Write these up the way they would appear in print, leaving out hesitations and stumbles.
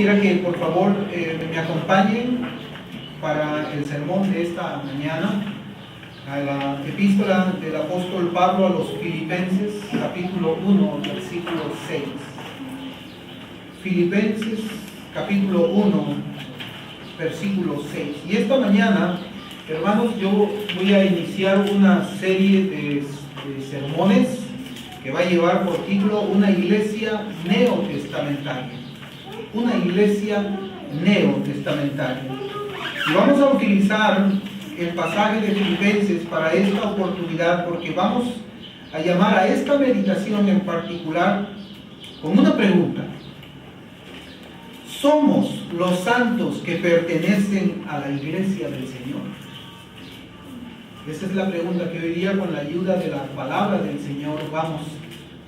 quisiera que por favor me acompañen para el sermón de esta mañana a la epístola del apóstol Pablo a los Filipenses, capítulo 1, versículo 6. Filipenses, capítulo 1, versículo 6. Y esta mañana, hermanos, yo voy a iniciar una serie de sermones que va a llevar por título Una iglesia neotestamentaria. Una iglesia neotestamentaria. Y vamos a utilizar el pasaje de Filipenses para esta oportunidad porque vamos a llamar a esta meditación en particular con una pregunta. ¿Somos los santos que pertenecen a la iglesia del Señor? Esa es la pregunta que hoy día, con la ayuda de la palabra del Señor, vamos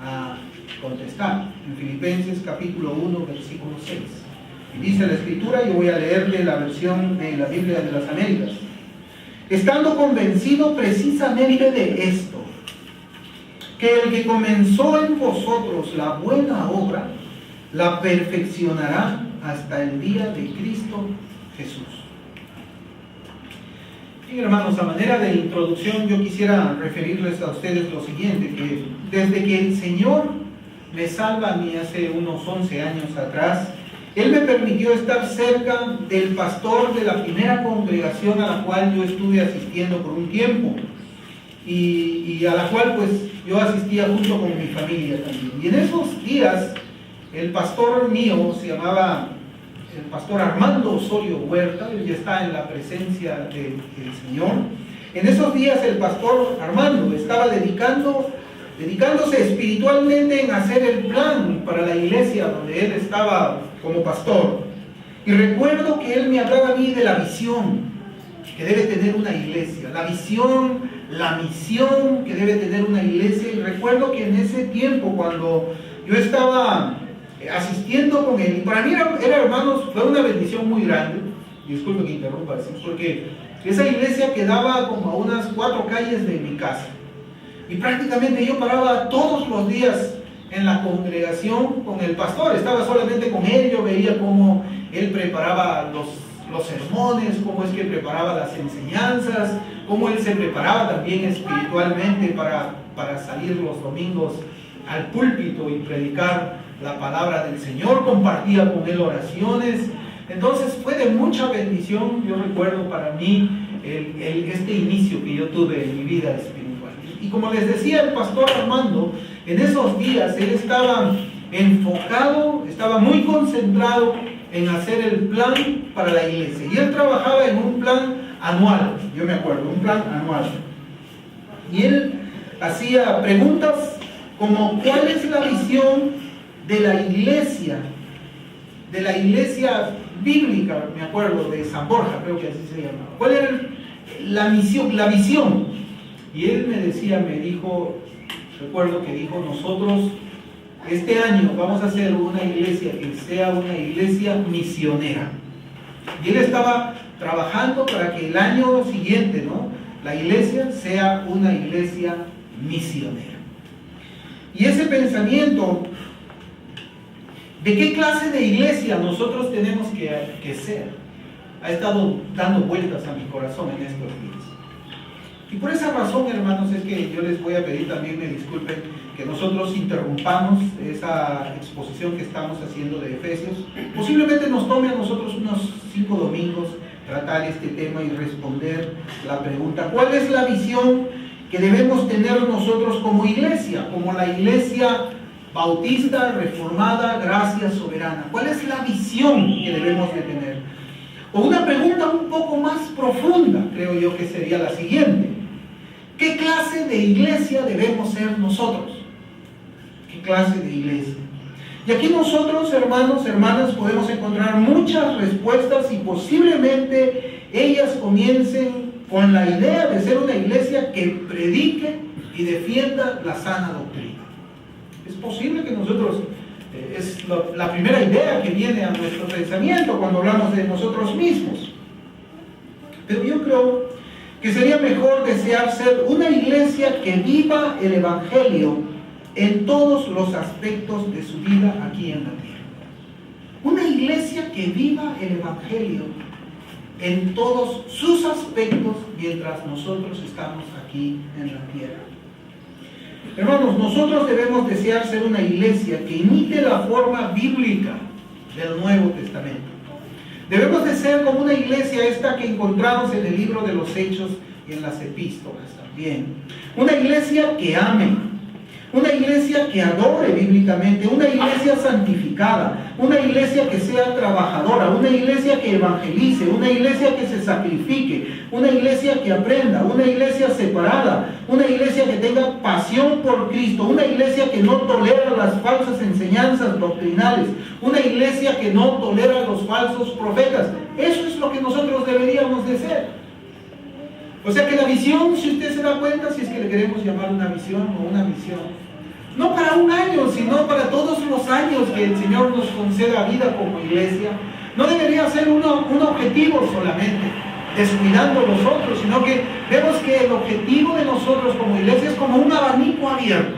a contestar. En Filipenses capítulo 1, versículo 6. Y dice la Escritura, yo voy a leerle la versión de la Biblia de las Américas. Estando convencido precisamente de esto, que el que comenzó en vosotros la buena obra, la perfeccionará hasta el día de Cristo Jesús. Bien, hermanos, a manera de introducción yo quisiera referirles a ustedes lo siguiente, que desde que el Señor me salva a mí hace unos 11 años atrás, Él me permitió estar cerca del pastor de la primera congregación a la cual yo estuve asistiendo por un tiempo y a la cual pues yo asistía junto con mi familia también. Y en esos días el pastor mío se llamaba el pastor Armando Osorio Huerta, él ya está en la presencia del Señor. En esos días el pastor Armando estaba dedicándose espiritualmente en hacer el plan para la iglesia donde él estaba como pastor. Y recuerdo que él me hablaba a mí de la visión que debe tener una iglesia, la visión, la misión que debe tener una iglesia. Y recuerdo que en ese tiempo, cuando yo estaba asistiendo con él, y para mí era, hermanos, fue una bendición muy grande. Disculpe que interrumpa así, porque esa iglesia quedaba como a unas 4 calles de mi casa. Y prácticamente yo paraba todos los días en la congregación con el pastor, estaba solamente con él, yo veía cómo él preparaba los sermones, cómo es que preparaba las enseñanzas, cómo él se preparaba también espiritualmente para salir los domingos al púlpito y predicar la palabra del Señor, compartía con él oraciones. Entonces fue de mucha bendición, yo recuerdo para mí este inicio que yo tuve en mi vida espiritual. Y como les decía el pastor Armando, en esos días él estaba enfocado, estaba muy concentrado en hacer el plan para la iglesia. Y él trabajaba en un plan anual, yo me acuerdo, un plan anual. Y él hacía preguntas como: ¿cuál es la visión de la iglesia bíblica? Me acuerdo, de San Borja, creo que así se llama. ¿Cuál era la visión? Y él me dijo, recuerdo que dijo: nosotros este año vamos a hacer una iglesia que sea una iglesia misionera. Y él estaba trabajando para que el año siguiente, ¿no?, la iglesia sea una iglesia misionera. Y ese pensamiento de qué clase de iglesia nosotros tenemos que ser ha estado dando vueltas a mi corazón en estos días. Y por esa razón, hermanos, es que yo les voy a pedir también, me disculpen, que nosotros interrumpamos esa exposición que estamos haciendo de Efesios. Posiblemente nos tome a nosotros unos 5 domingos tratar este tema y responder la pregunta: ¿cuál es la visión que debemos tener nosotros como iglesia, como la iglesia bautista, reformada, gracia soberana? ¿Cuál es la visión que debemos de tener? O una pregunta un poco más profunda, creo yo que sería la siguiente: ¿qué clase de iglesia debemos ser nosotros? ¿Qué clase de iglesia? Y aquí nosotros, hermanos, hermanas, podemos encontrar muchas respuestas y posiblemente ellas comiencen con la idea de ser una iglesia que predique y defienda la sana doctrina. Es posible que nosotros, es la primera idea que viene a nuestro pensamiento cuando hablamos de nosotros mismos. Pero yo creo que sería mejor desear ser una iglesia que viva el Evangelio en todos los aspectos de su vida aquí en la tierra. Una iglesia que viva el Evangelio en todos sus aspectos mientras nosotros estamos aquí en la tierra. Hermanos, nosotros debemos desear ser una iglesia que imite la forma bíblica del Nuevo Testamento. Debemos de ser como una iglesia esta que encontramos en el libro de los Hechos y en las epístolas también. Una iglesia que ame, una iglesia que adore bíblicamente, una iglesia santificada, una iglesia que sea trabajadora, una iglesia que evangelice, una iglesia que se sacrifique, una iglesia que aprenda, una iglesia separada, una iglesia que tenga pasión por Cristo, una iglesia que no tolera las falsas enseñanzas doctrinales, una iglesia que no tolera los falsos profetas. Eso es lo que nosotros deberíamos de ser. O sea que la visión, si usted se da cuenta, si es que le queremos llamar una visión o una misión, no para un año, sino para todos los años que el Señor nos conceda vida como iglesia, no debería ser un objetivo solamente, descuidando los otros, sino que vemos que el objetivo de nosotros como iglesia es como un abanico abierto.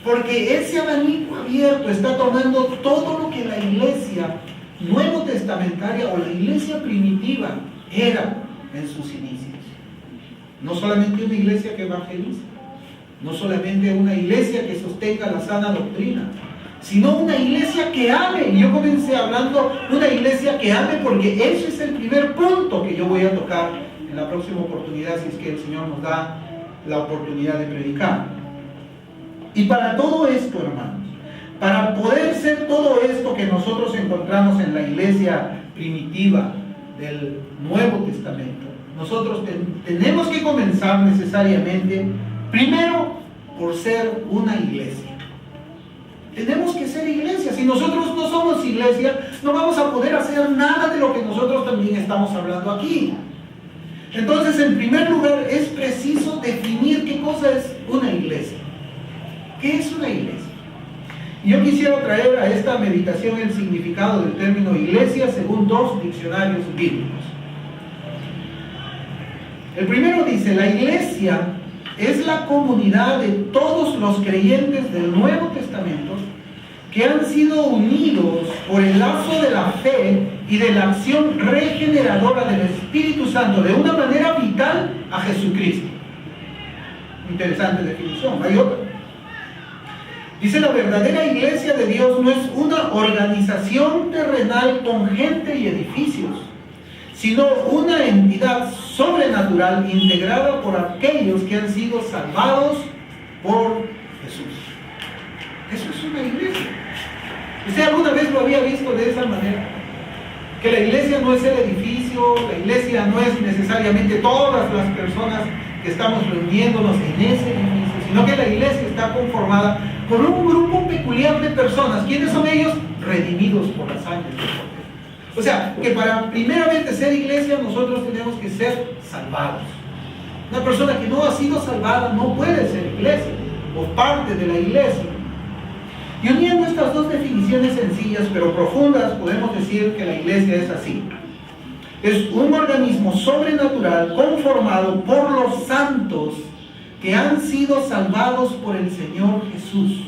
Porque ese abanico abierto está tomando todo lo que la iglesia nuevo testamentaria o la iglesia primitiva era en sus inicios. No solamente una iglesia que evangeliza, no solamente una iglesia que sostenga la sana doctrina, sino una iglesia que ame. Y yo comencé hablando de una iglesia que ame porque ese es el primer punto que yo voy a tocar en la próxima oportunidad, si es que el Señor nos da la oportunidad de predicar. Y para todo esto, hermanos, para poder ser todo esto que nosotros encontramos en la iglesia primitiva del Nuevo Testamento, nosotros tenemos que comenzar necesariamente, primero, por ser una iglesia. Tenemos que ser iglesia. Si nosotros no somos iglesia, no vamos a poder hacer nada de lo que nosotros también estamos hablando aquí. Entonces, en primer lugar, es preciso definir qué cosa es una iglesia. ¿Qué es una iglesia? Y yo quisiera traer a esta meditación el significado del término iglesia según 2 diccionarios bíblicos. El primero dice: la iglesia es la comunidad de todos los creyentes del Nuevo Testamento que han sido unidos por el lazo de la fe y de la acción regeneradora del Espíritu Santo de una manera vital a Jesucristo. Interesante definición. Hay otra. Dice: la verdadera iglesia de Dios no es una organización terrenal con gente y edificios, sino una entidad sobrenatural integrada por aquellos que han sido salvados por Jesús. Eso es una iglesia. ¿Usted alguna vez lo había visto de esa manera? Que la iglesia no es el edificio, la iglesia no es necesariamente todas las personas que estamos reuniéndonos en ese edificio, sino que la iglesia está conformada por un grupo peculiar de personas. ¿Quiénes son ellos? Redimidos por la sangre del Cordero. O sea, que para primeramente ser iglesia nosotros tenemos que ser salvados. Una persona que no ha sido salvada no puede ser iglesia o parte de la iglesia. Y uniendo estas dos definiciones sencillas pero profundas, podemos decir que la iglesia es así. Es un organismo sobrenatural conformado por los santos que han sido salvados por el Señor Jesús,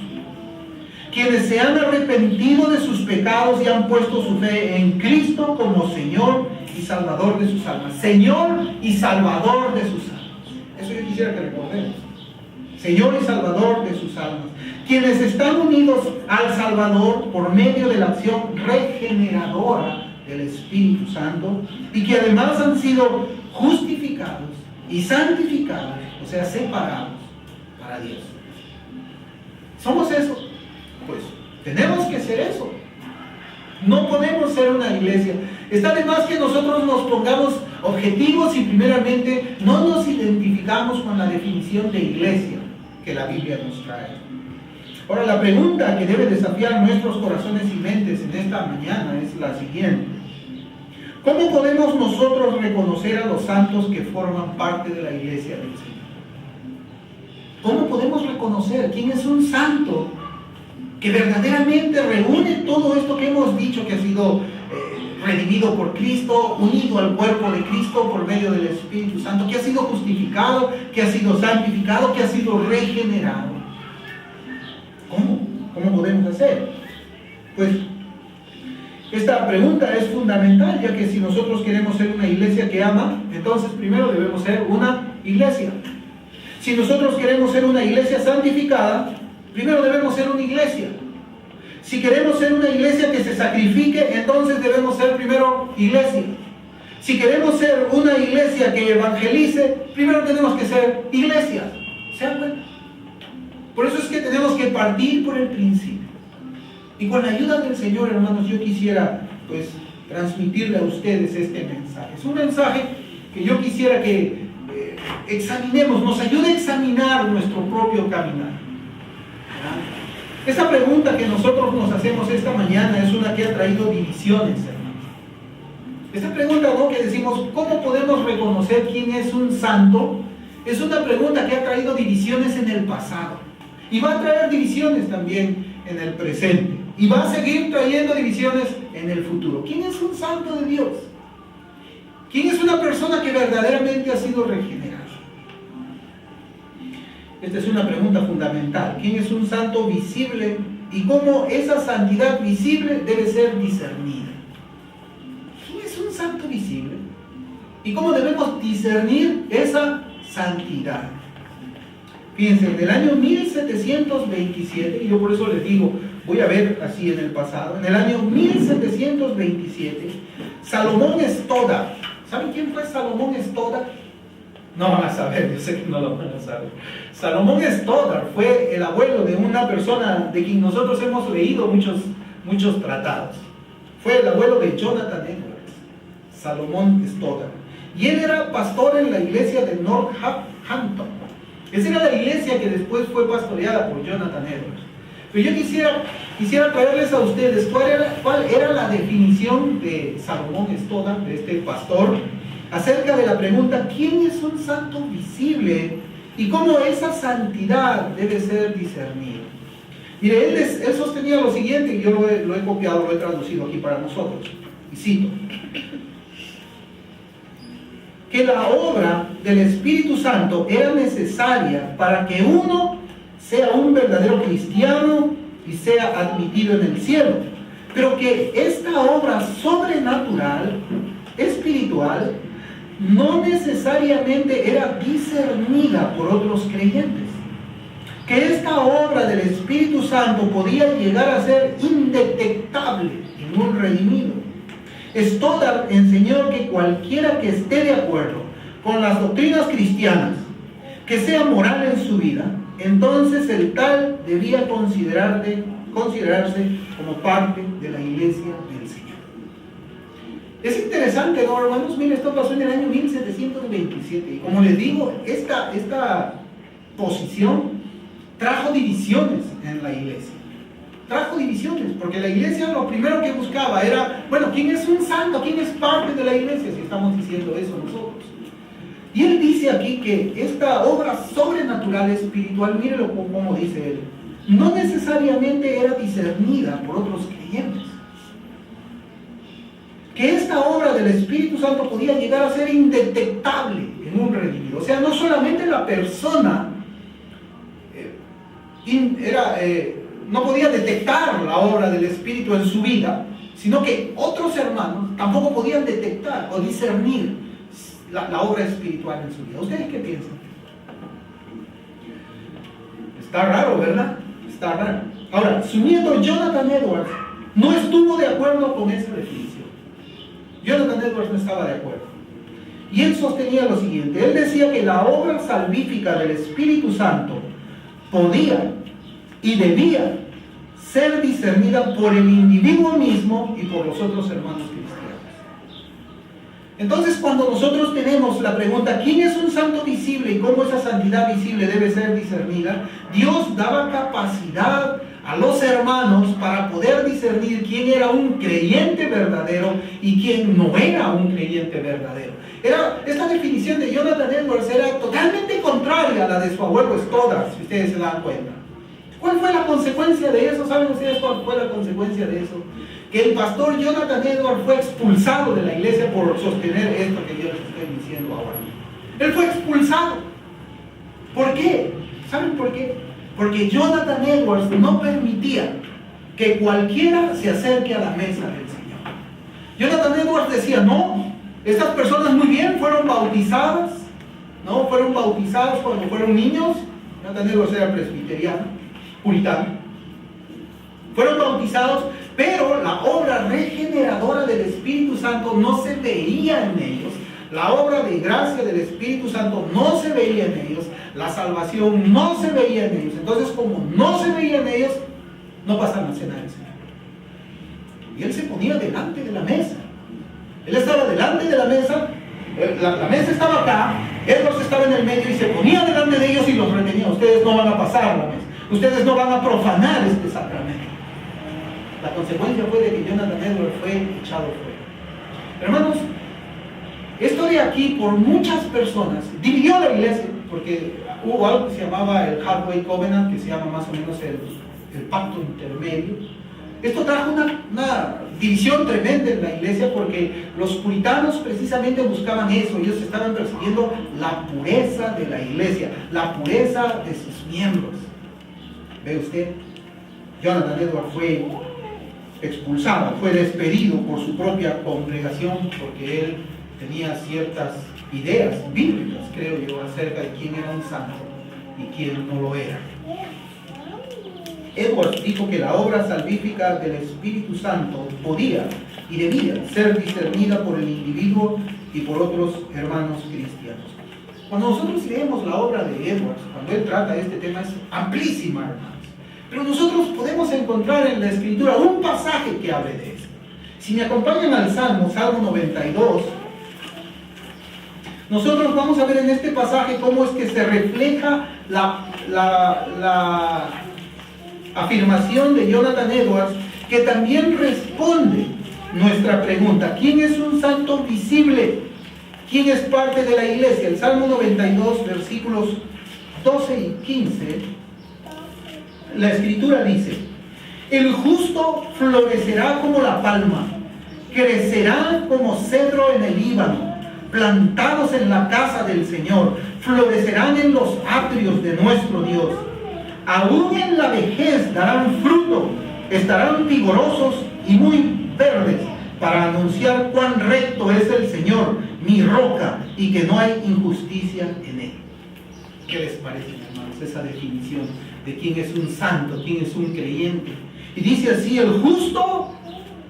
quienes se han arrepentido de sus pecados y han puesto su fe en Cristo como Señor y Salvador de sus almas. Señor y Salvador de sus almas. Eso yo quisiera que recordemos. Señor y Salvador de sus almas. Quienes están unidos al Salvador por medio de la acción regeneradora del Espíritu Santo y que además han sido justificados y santificados, o sea, separados para Dios. ¿Somos eso? Pues tenemos que ser eso. No podemos ser una iglesia. Está de más que nosotros nos pongamos objetivos y primeramente no nos identificamos con la definición de iglesia que la Biblia nos trae. Ahora, la pregunta que debe desafiar nuestros corazones y mentes en esta mañana es la siguiente: ¿cómo podemos nosotros reconocer a los santos que forman parte de la iglesia del Señor? ¿Cómo podemos reconocer quién es un santo que verdaderamente reúne todo esto que hemos dicho, que ha sido redimido por Cristo, unido al cuerpo de Cristo por medio del Espíritu Santo, que ha sido justificado, que ha sido santificado, que ha sido regenerado? ¿Cómo podemos hacer? Pues Esta pregunta es fundamental, ya que si nosotros queremos ser una iglesia que ama, entonces primero debemos ser una iglesia. Si nosotros queremos ser una iglesia santificada, primero debemos ser una iglesia. Si queremos ser una iglesia que se sacrifique, entonces debemos ser primero iglesia. Si queremos ser una iglesia que evangelice, primero tenemos que ser iglesia. ¿Se dan cuenta? Por eso es que tenemos que partir por el principio. Y con la ayuda del Señor, hermanos, yo quisiera pues transmitirle a ustedes este mensaje. Es un mensaje que yo quisiera que examinemos, nos ayude a examinar nuestro propio caminar. Esta pregunta que nosotros nos hacemos esta mañana es una que ha traído divisiones, hermanos. Esta pregunta, ¿no?, que decimos, ¿cómo podemos reconocer quién es un santo? Es una pregunta que ha traído divisiones en el pasado. Y va a traer divisiones también en el presente. Y va a seguir trayendo divisiones en el futuro. ¿Quién es un santo de Dios? ¿Quién es una persona que verdaderamente ha sido regenerada? Esta es una pregunta fundamental. ¿Quién es un santo visible? Y cómo esa santidad visible debe ser discernida. ¿Quién es un santo visible? Y cómo debemos discernir esa santidad. Fíjense, en el año 1727, y yo por eso les digo, voy a ver así en el pasado, en el año 1727, Salomón Stoddard. ¿Saben quién fue Salomón Stoddard? No van a saber, yo sé que no lo van a saber. Salomón Stoddard fue el abuelo de una persona de quien nosotros hemos leído muchos tratados. Fue el abuelo de Jonathan Edwards, Salomón Stoddard. Y él era pastor en la iglesia de Northampton. Esa era la iglesia que después fue pastoreada por Jonathan Edwards. Pero yo quisiera traerles a ustedes cuál era la definición de Salomón Stoddard, de este pastor, acerca de la pregunta, ¿quién es un santo visible? Y cómo esa santidad debe ser discernida. Mire, él sostenía lo siguiente, y yo lo he copiado, lo he traducido aquí para nosotros, y cito: que la obra del Espíritu Santo era necesaria para que uno sea un verdadero cristiano y sea admitido en el cielo, pero que esta obra sobrenatural, espiritual, no necesariamente era discernida por otros creyentes, que esta obra del Espíritu Santo podía llegar a ser indetectable en un redimido. Stoddard enseñó que cualquiera que esté de acuerdo con las doctrinas cristianas, que sea moral en su vida, entonces el tal debía considerarse como parte de la iglesia del Señor. Es interesante, ¿no, hermanos? Miren, esto pasó en el año 1727. Y como les digo, esta posición trajo divisiones en la iglesia. Trajo divisiones, porque la iglesia lo primero que buscaba era, bueno, ¿quién es un santo? ¿Quién es parte de la iglesia? Si estamos diciendo eso nosotros. Y él dice aquí que esta obra sobrenatural espiritual, mírenlo como dice él, no necesariamente era discernida por otros creyentes. Que esta obra del Espíritu Santo podía llegar a ser indetectable en un redimido. O sea, no solamente la persona no podía detectar la obra del Espíritu en su vida, sino que otros hermanos tampoco podían detectar o discernir la obra espiritual en su vida. ¿Ustedes qué piensan? Está raro, ¿verdad? Está raro. Ahora, su nieto Jonathan Edwards no estuvo de acuerdo con esa definición. Jonathan Edwards no estaba de acuerdo. Y él sostenía lo siguiente. Él decía que la obra salvífica del Espíritu Santo podía y debía ser discernida por el individuo mismo y por los otros hermanos cristianos. Entonces, cuando nosotros tenemos la pregunta, ¿quién es un santo visible y cómo esa santidad visible debe ser discernida? Dios daba capacidad a los hermanos para poder discernir quién era un creyente verdadero y quién no era un creyente verdadero. Esta definición de Jonathan Edwards era totalmente contraria a la de su abuelo Stoddard, si ustedes se dan cuenta. ¿Cuál fue la consecuencia de eso? ¿Saben ustedes cuál fue la consecuencia de eso? Que el pastor Jonathan Edwards fue expulsado de la iglesia por sostener esto que yo les estoy diciendo ahora. Él fue expulsado. ¿Por qué? ¿Saben por qué? Porque Jonathan Edwards no permitía que cualquiera se acerque a la mesa del Señor. Jonathan Edwards decía, no, estas personas muy bien fueron bautizadas, ¿no? Fueron bautizados cuando fueron niños. Jonathan Edwards era presbiteriano, puritano. Fueron bautizados, pero la obra regeneradora del Espíritu Santo no se veía en ellos. La obra de gracia del Espíritu Santo no se veía en ellos. La salvación no se veía en ellos. Entonces, como no se veía en ellos, no pasaron a cenar el Señor. Y él se ponía delante de la mesa. Él estaba delante de la mesa. La mesa estaba acá. Edwards estaba en el medio y se ponía delante de ellos y los retenía. Ustedes no van a pasar la mesa. Ustedes no van a profanar este sacramento. La consecuencia fue de que Jonathan Edwards fue echado fuera. Hermanos, esto de aquí por muchas personas dividió la iglesia, porque hubo algo que se llamaba el Halfway Covenant, que se llama más o menos el pacto intermedio. Esto trajo una división tremenda en la iglesia, porque los puritanos precisamente buscaban eso. Ellos estaban persiguiendo la pureza de la iglesia, la pureza de sus miembros. ¿Ve usted? Jonathan Edwards fue expulsado, fue despedido por su propia congregación, porque él tenía ciertas ideas bíblicas, creo yo, acerca de quién era un santo y quién no lo era. Edwards dijo que la obra salvífica del Espíritu Santo podía y debía ser discernida por el individuo y por otros hermanos cristianos. Cuando nosotros leemos la obra de Edwards, cuando él trata este tema, es amplísima, hermanos. Pero nosotros podemos encontrar en la Escritura un pasaje que hable de esto. Si me acompañan al Salmo 92, nosotros vamos a ver en este pasaje cómo es que se refleja la afirmación de Jonathan Edwards, que también responde nuestra pregunta: ¿quién es un santo visible? ¿Quién es parte de la iglesia? El Salmo 92, versículos 12 y 15, la Escritura dice: el justo florecerá como la palma, crecerá como cedro en el Líbano, plantados en la casa del Señor, florecerán en los atrios de nuestro Dios. Aún en la vejez darán fruto, estarán vigorosos y muy verdes, para anunciar cuán recto es el Señor, mi roca, y que no hay injusticia en él. ¿Qué les parece, hermanos, esa definición de quién es un santo, quién es un creyente? Y dice así: el justo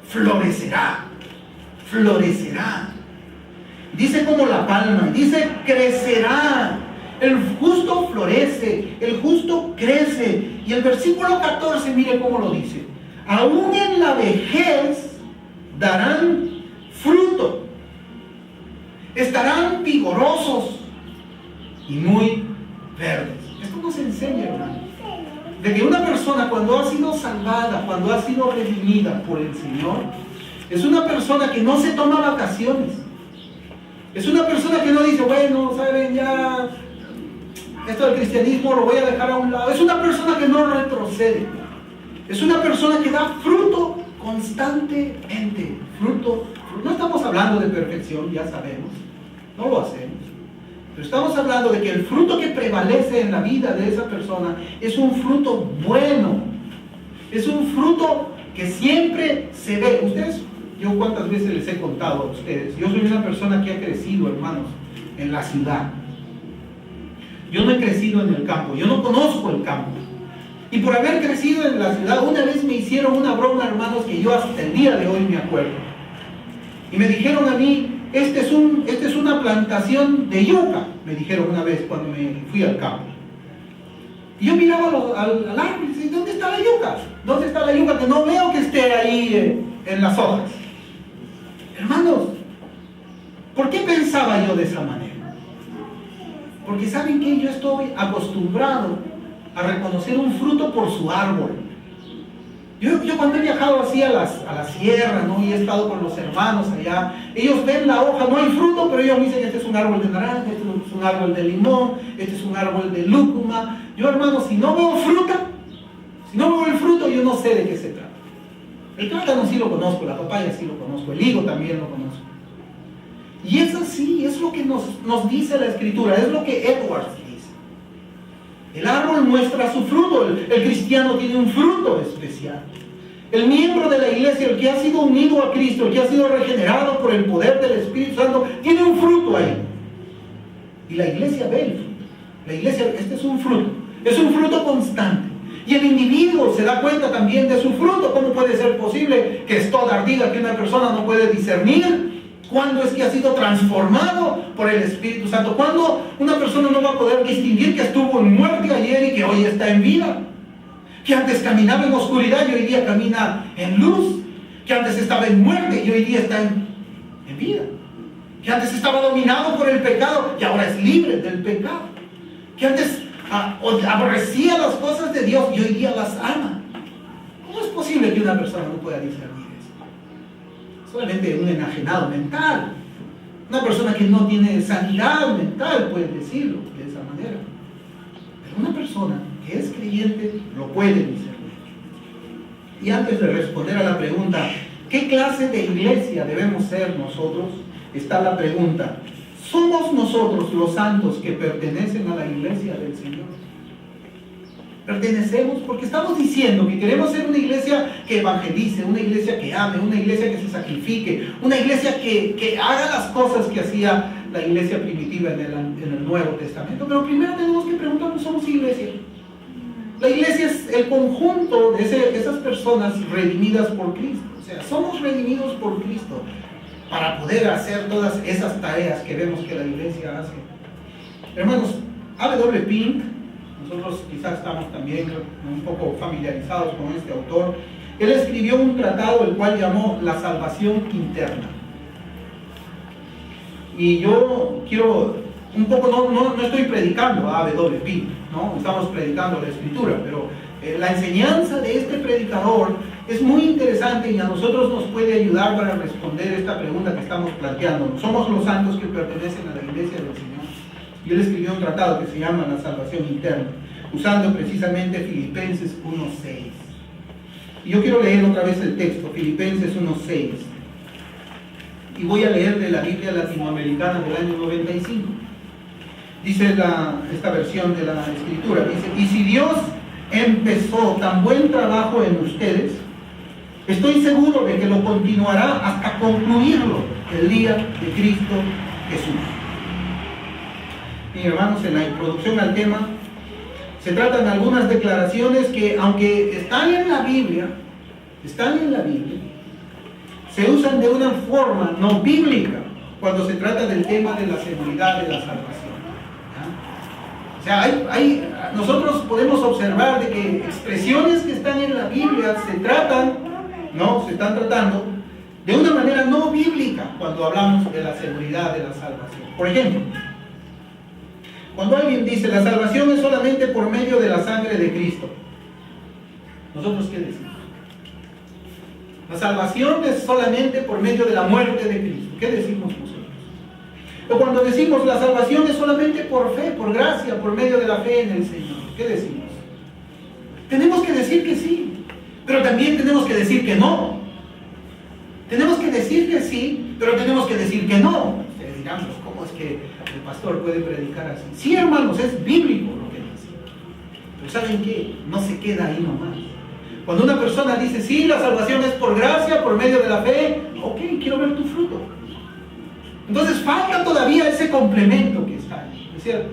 florecerá, florecerá. Dice como la palma, dice crecerá. El justo florece, el justo crece. Y el versículo 14, mire cómo lo dice: aún en la vejez darán fruto, estarán vigorosos y muy verdes. Esto nos enseña, hermano, de que una persona, cuando ha sido salvada, cuando ha sido redimida por el Señor, es una persona que no se toma vacaciones. Es una persona que no dice, bueno, saben, ya esto del cristianismo lo voy a dejar a un lado. Es una persona que no retrocede. Es una persona que da fruto constantemente. Fruto. No estamos hablando de perfección, ya sabemos. No lo hacemos. Pero estamos hablando de que el fruto que prevalece en la vida de esa persona es un fruto bueno. Es un fruto que siempre se ve. Ustedes, yo cuántas veces les he contado a ustedes, yo soy una persona que ha crecido, hermanos, en la ciudad. Yo no he crecido en el campo, yo no conozco el campo. Y por haber crecido en la ciudad, una vez me hicieron una broma, hermanos, que yo hasta el día de hoy me acuerdo. Y me dijeron a mí, esta es una plantación de yuca, me dijeron una vez cuando me fui al campo. Y yo miraba al árbol y decía, ¿dónde está la yuca? ¿Dónde está la yuca? Que no veo que esté ahí en las hojas. Hermanos, ¿por qué pensaba yo de esa manera? Porque ¿saben qué? Yo estoy acostumbrado a reconocer un fruto por su árbol. Yo cuando he viajado así a la sierra, ¿no? Y he estado con los hermanos allá, ellos ven la hoja, no hay fruto, pero ellos me dicen, este es un árbol de naranja, este es un árbol de limón, este es un árbol de lúcuma. Yo, hermano, si no veo fruta, si no veo el fruto, yo no sé de qué se trata. El plátano sí lo conozco, la papaya sí lo conozco, el higo también lo conozco. Y es así, es lo que nos dice la Escritura, es lo que Edwards dice. El árbol muestra su fruto, el cristiano tiene un fruto especial. El miembro de la iglesia, el que ha sido unido a Cristo, el que ha sido regenerado por el poder del Espíritu Santo, tiene un fruto ahí. Y la iglesia ve el fruto. La iglesia, este es un fruto constante. Y el individuo se da cuenta también de su fruto. ¿Cómo puede ser posible que es toda ardida, que una persona no puede discernir cuándo es que ha sido transformado por el Espíritu Santo? ¿Cuándo una persona no va a poder distinguir que estuvo en muerte ayer y que hoy está en vida? Que antes caminaba en oscuridad y hoy día camina en luz. Que antes estaba en muerte y hoy día está en vida. Que antes estaba dominado por el pecado y ahora es libre del pecado. Que antes aborrecía las cosas de Dios y hoy día las ama. ¿Cómo es posible que una persona no pueda discernir eso? Solamente un enajenado mental. Una persona que no tiene sanidad mental puede decirlo de esa manera. Pero una persona que es creyente lo puede discernir. Y antes de responder a la pregunta, ¿qué clase de iglesia debemos ser nosotros? Está la pregunta, ¿somos nosotros los santos que pertenecen a la iglesia del Señor? Pertenecemos porque estamos diciendo que queremos ser una iglesia que evangelice, una iglesia que ame, una iglesia que se sacrifique, una iglesia que haga las cosas que hacía la iglesia primitiva en el Nuevo Testamento. Pero primero tenemos que preguntarnos, ¿somos iglesia? La iglesia es el conjunto de esas personas redimidas por Cristo. O sea, somos redimidos por Cristo para poder hacer todas esas tareas que vemos que la iglesia hace. Hermanos, A.W. Pink, nosotros quizás estamos también un poco familiarizados con este autor. Él escribió un tratado el cual llamó La Salvación Interna. Y yo quiero un poco, no estoy predicando a A.W. Pink, ¿no? Estamos predicando la Escritura, pero la enseñanza de este predicador es muy interesante y a nosotros nos puede ayudar para responder esta pregunta que estamos planteando. ¿Somos los santos que pertenecen a la iglesia del Señor? Y él escribió un tratado que se llama La Salvación Interna, usando precisamente Filipenses 1:6. Y yo quiero leer otra vez el texto, Filipenses 1:6. Y voy a leer de la Biblia latinoamericana del año 95. Dice esta versión de la Escritura, dice, y si Dios empezó tan buen trabajo en ustedes, estoy seguro de que lo continuará hasta concluirlo el día de Cristo Jesús. Mis hermanos, en la introducción al tema se tratan algunas declaraciones que, aunque están en la Biblia, se usan de una forma no bíblica cuando se trata del tema de la seguridad de la salvación. O sea, nosotros podemos observar de que expresiones que están en la Biblia se están tratando de una manera no bíblica cuando hablamos de la seguridad de la salvación. Por ejemplo, cuando alguien dice la salvación es solamente por medio de la sangre de Cristo, ¿nosotros qué decimos? La salvación es solamente por medio de la muerte de Cristo. ¿Qué decimos nosotros? O cuando decimos la salvación es solamente por fe, por gracia, por medio de la fe en el Señor, ¿qué decimos? Tenemos que decir que sí, pero también tenemos que decir que no. Tenemos que decir que sí, pero tenemos que decir que no. Ustedes dirán, pues, ¿cómo es que el pastor puede predicar así? Sí, hermanos, es bíblico lo que dice. Pero ¿saben qué? No se queda ahí nomás. Cuando una persona dice, sí, la salvación es por gracia, por medio de la fe, ok, quiero ver tu fruto. Entonces falta todavía ese complemento que está ahí, ¿es cierto?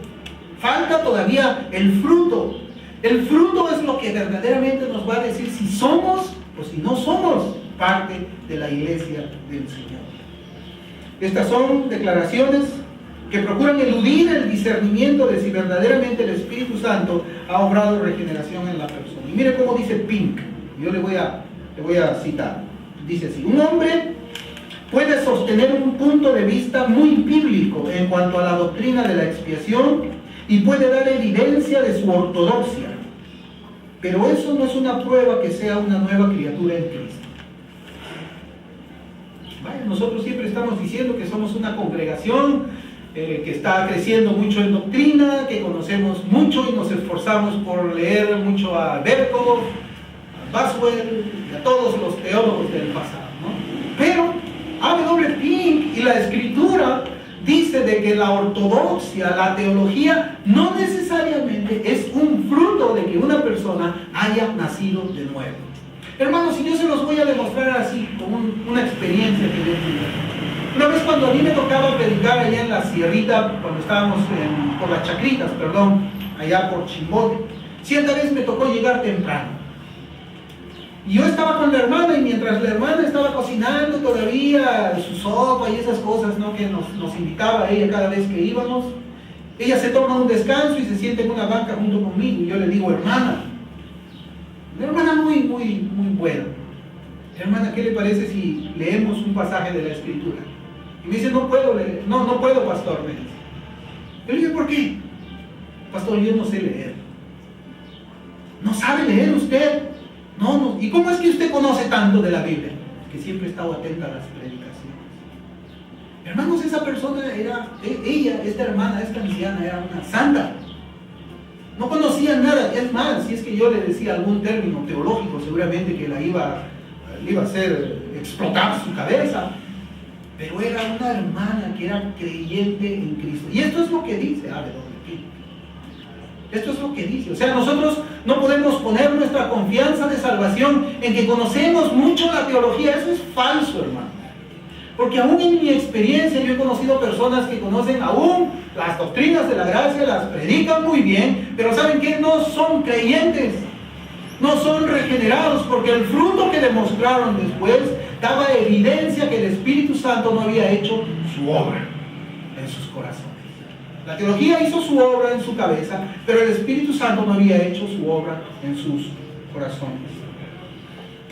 Falta todavía el fruto. El fruto es lo que verdaderamente nos va a decir si somos o si no somos parte de la iglesia del Señor. Estas son declaraciones que procuran eludir el discernimiento de si verdaderamente el Espíritu Santo ha obrado regeneración en la persona. Y mire cómo dice Pink, yo le voy a citar. Dice así, un hombre puede sostener un punto de vista muy bíblico en cuanto a la doctrina de la expiación y puede dar evidencia de su ortodoxia, pero eso no es una prueba que sea una nueva criatura en Cristo. Vaya, nosotros siempre estamos diciendo que somos una congregación que está creciendo mucho en doctrina, que conocemos mucho y nos esforzamos por leer mucho a Berko, a Boswell y a todos los teólogos del pasado, ¿no? Pero A.W. Pink y la Escritura dice de que la ortodoxia, la teología, no necesariamente es un fruto de que una persona haya nacido de nuevo. Hermanos, si yo se los voy a demostrar así, con una experiencia que yo tuve. Una vez cuando a mí me tocaba predicar allá en la sierrita, cuando estábamos por las chacritas, allá por Chimbote, cierta vez me tocó llegar temprano. Y yo estaba con la hermana, y mientras la hermana estaba cocinando todavía su sopa y esas cosas, ¿no?, que nos invitaba a ella cada vez que íbamos, ella se toma un descanso y se sienta en una banca junto conmigo. Y yo le digo, hermana, una hermana muy buena, hermana, ¿qué le parece si leemos un pasaje de la Escritura? Y me dice, no puedo leer, no puedo, pastor, me dice. Yo le dije, ¿por qué? Pastor, yo no sé leer. ¿No sabe leer usted? No. ¿Y cómo es que usted conoce tanto de la Biblia? Que siempre he estado atenta a las predicaciones. Hermanos, esa persona esta hermana, esta anciana, era una santa. No conocía nada. Es más, si es que yo le decía algún término teológico, seguramente que le iba a hacer explotar su cabeza. Pero era una hermana que era creyente en Cristo. Y esto es lo que dice Esto es lo que dice. O sea, nosotros no podemos poner nuestra confianza de salvación en que conocemos mucho la teología. Eso es falso, hermano. Porque aún en mi experiencia yo he conocido personas que conocen aún las doctrinas de la gracia, las predican muy bien, pero ¿saben qué? No son creyentes, no son regenerados, porque el fruto que demostraron después daba evidencia que el Espíritu Santo no había hecho su obra en sus corazones. La teología hizo su obra en su cabeza, pero el Espíritu Santo no había hecho su obra en sus corazones.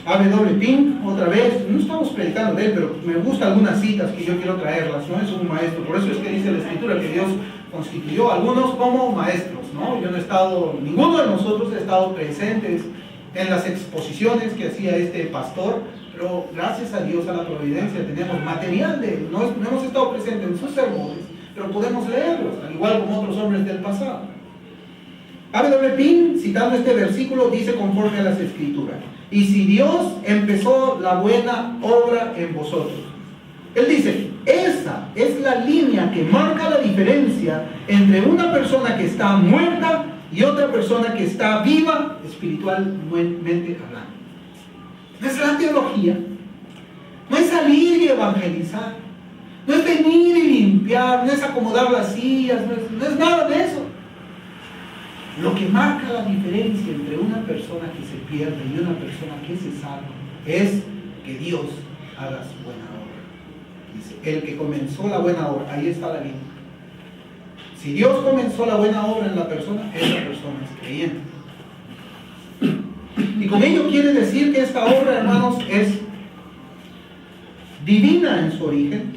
A.W. Pink, otra vez, no estamos predicando de él, pero me gustan algunas citas que yo quiero traerlas, ¿no? Es un maestro, por eso es que dice la Escritura que Dios constituyó a algunos como maestros, ¿no? Yo no he estado, ninguno de nosotros ha estado presentes en las exposiciones que hacía este pastor, pero gracias a Dios, a la providencia, tenemos material de él. No hemos estado presentes en sus sermones, pero podemos leerlos, al igual como otros hombres del pasado. A.W. Pink, citando este versículo, dice conforme a las Escrituras: y si Dios empezó la buena obra en vosotros. Él dice, esa es la línea que marca la diferencia entre una persona que está muerta y otra persona que está viva espiritualmente hablando. No es la teología, no es salir y evangelizar, no es venir y limpiar, no es acomodar las sillas, no es nada de eso. Lo que marca la diferencia entre una persona que se pierde y una persona que se salva es que Dios haga su buena obra. Dice, el que comenzó la buena obra, ahí está la línea. Si Dios comenzó la buena obra en la persona, esa persona es creyente. Y con ello quiere decir que esta obra, hermanos, es divina en su origen,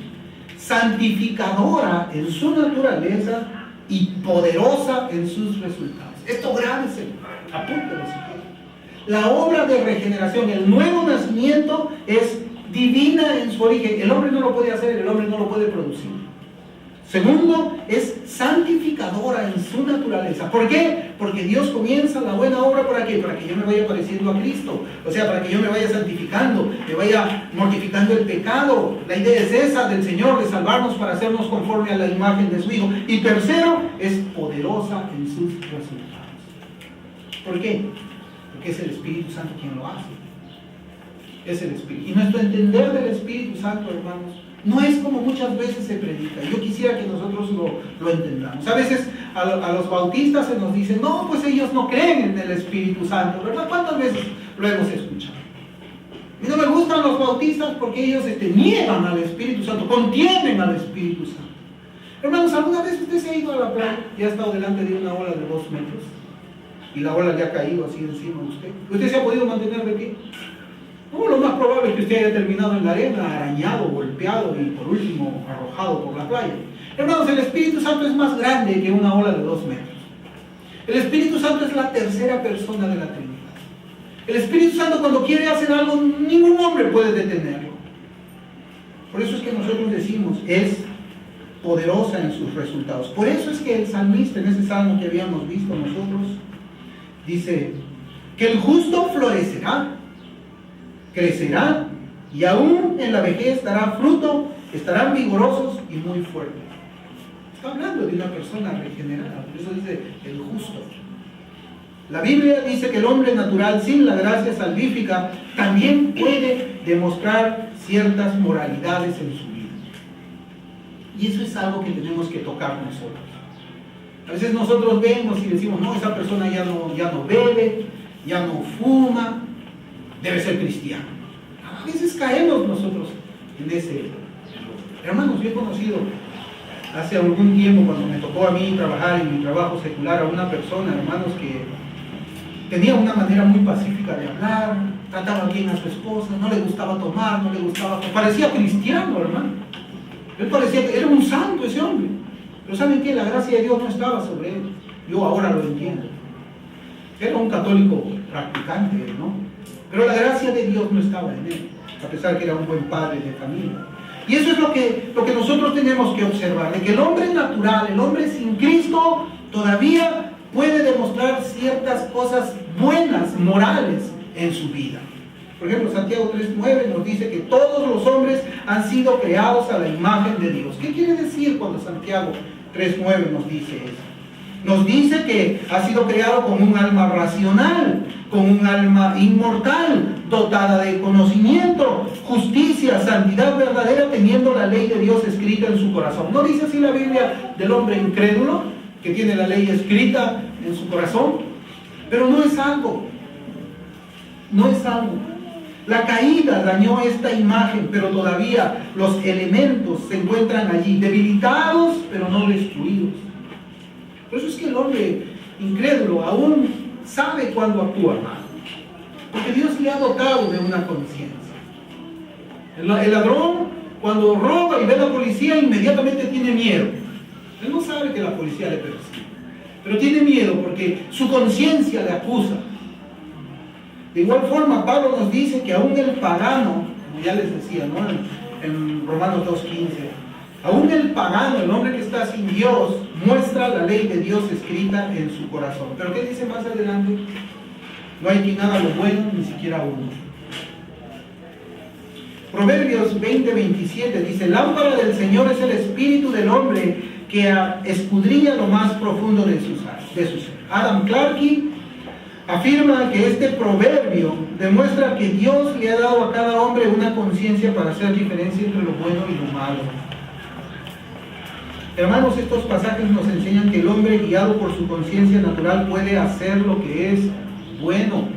santificadora en su naturaleza y poderosa en sus resultados. Esto grábese, apúntelo si quiere. La obra de regeneración, el nuevo nacimiento, es divina en su origen. El hombre no lo puede hacer, el hombre no lo puede producir. Segundo, es santificadora en su naturaleza. ¿Por qué? Porque Dios comienza la buena obra ¿para qué? Para que yo me vaya pareciendo a Cristo. O sea, para que yo me vaya santificando, me vaya mortificando el pecado. La idea es esa del Señor, de salvarnos para hacernos conforme a la imagen de su Hijo. Y tercero, es poderosa en sus resultados. ¿Por qué? Porque es el Espíritu Santo quien lo hace. Es el Espíritu. Y nuestro entender del Espíritu Santo, hermanos, no es como muchas veces se predica. Yo quisiera que nosotros lo entendamos. A veces a los bautistas se nos dice, no, pues ellos no creen en el Espíritu Santo, ¿verdad? ¿Cuántas veces lo hemos escuchado? A mí no me gustan los bautistas porque ellos niegan al Espíritu Santo, contienen al Espíritu Santo. Hermanos, ¿alguna vez usted se ha ido a la playa y ha estado delante de una ola de 2 metros? Y la ola le ha caído así encima de usted. ¿Usted se ha podido mantener de pie? No, lo más probable es que usted haya terminado en la arena, arañado, golpeado y por último arrojado por la playa. Hermanos, el Espíritu Santo es más grande que una ola de 2 metros. El Espíritu Santo es la tercera persona de la Trinidad. El Espíritu Santo cuando quiere hacer algo, ningún hombre puede detenerlo. Por eso es que nosotros decimos, es poderosa en sus resultados. Por eso es que el salmista, en ese salmo que habíamos visto nosotros, dice que el justo florecerá, crecerá y aún en la vejez dará fruto, estarán vigorosos y muy fuertes. Está hablando de una persona regenerada, por eso dice el justo. La Biblia dice que el hombre natural sin la gracia salvífica también puede demostrar ciertas moralidades en su vida. Y eso es algo que tenemos que tocar nosotros. A veces nosotros vemos y decimos, no, esa persona ya no bebe, ya no fuma, debe ser cristiano. A veces caemos nosotros en ese error. Hermanos, yo he conocido hace algún tiempo, cuando me tocó a mí trabajar en mi trabajo secular, a una persona, hermanos, que tenía una manera muy pacífica de hablar, trataba bien a su esposa, no le gustaba tomar, parecía cristiano, hermano. Él parecía que era un santo ese hombre. Pero ¿saben qué? La gracia de Dios no estaba sobre él. Yo ahora lo entiendo. Era un católico practicante, ¿no? Pero la gracia de Dios no estaba en él, a pesar que era un buen padre de familia. Y eso es lo que nosotros tenemos que observar, de que el hombre natural, el hombre sin Cristo, todavía puede demostrar ciertas cosas buenas, morales, en su vida. Por ejemplo, Santiago 3:9 nos dice que todos los hombres han sido creados a la imagen de Dios. ¿Qué quiere decir cuando Santiago 3:9 nos dice eso? Nos dice que ha sido creado con un alma racional, con un alma inmortal, dotada de conocimiento, justicia, santidad verdadera, teniendo la ley de Dios escrita en su corazón. ¿No dice así la Biblia del hombre incrédulo, que tiene la ley escrita en su corazón? Pero no es algo. La caída dañó esta imagen, pero todavía los elementos se encuentran allí, debilitados, pero no destruidos. Por eso es que el hombre incrédulo aún sabe cuándo actúa mal, porque Dios le ha dotado de una conciencia. El ladrón, cuando roba y ve a la policía, inmediatamente tiene miedo. Él no sabe que la policía le persigue, pero tiene miedo porque su conciencia le acusa. De igual forma, Pablo nos dice que aún el pagano, como ya les decía, ¿no? En Romanos 2:15, aún el pagano, el hombre que está sin Dios, muestra la ley de Dios escrita en su corazón. Pero ¿qué dice más adelante? No hay quien haga lo bueno, ni siquiera uno. Proverbios 20:27 dice: lámpara del Señor es el espíritu del hombre que escudriña lo más profundo de su ser. Adam Clarke afirma que este proverbio demuestra que Dios le ha dado a cada hombre una conciencia para hacer diferencia entre lo bueno y lo malo. Hermanos, estos pasajes nos enseñan que el hombre, guiado por su conciencia natural, puede hacer lo que es bueno,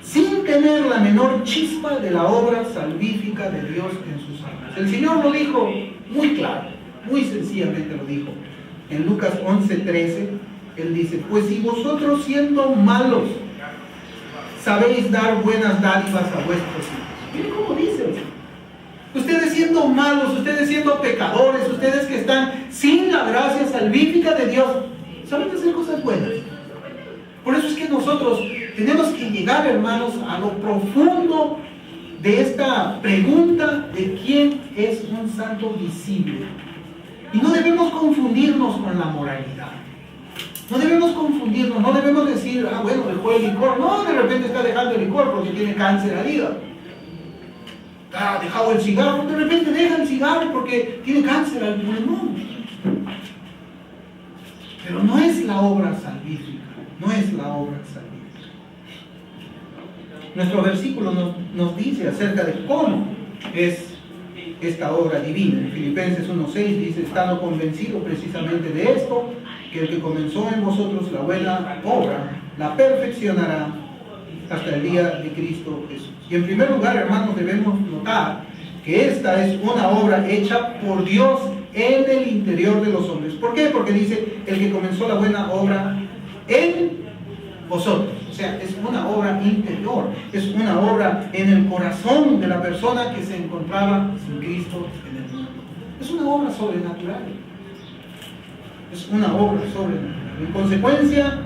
sin tener la menor chispa de la obra salvífica de Dios en sus almas. El Señor lo dijo muy claro, muy sencillamente lo dijo. En Lucas 11:13, Él dice: pues si vosotros, siendo malos, sabéis dar buenas dádivas a vuestros hijos. Miren cómo dice. Ustedes siendo malos, ustedes siendo pecadores, ustedes que están sin la gracia salvífica de Dios, saben hacer cosas buenas. Por eso es que nosotros tenemos que llegar, hermanos, a lo profundo de esta pregunta de quién es un santo visible. Y no debemos confundirnos con la moralidad. No debemos confundirnos, no debemos decir, bueno, dejó el licor. No, de repente está dejando el licor porque tiene cáncer al hígado. Ha dejado el cigarro, de repente deja el cigarro porque tiene cáncer al pulmón. Pero no es la obra salvífica, no es la obra salvífica. Nuestro versículo nos dice acerca de cómo es esta obra divina. En Filipenses 1:6 dice: estando convencido precisamente de esto, que el que comenzó en vosotros la buena obra, la perfeccionará hasta el día de Cristo Jesús. Y en primer lugar, hermanos, debemos notar que esta es una obra hecha por Dios en el interior de los hombres. ¿Por qué? Porque dice: el que comenzó la buena obra en vosotros. O sea, es una obra interior, es una obra en el corazón de la persona que se encontraba sin Cristo en el mundo. Es una obra sobrenatural. Es una obra sobrenatural. En consecuencia,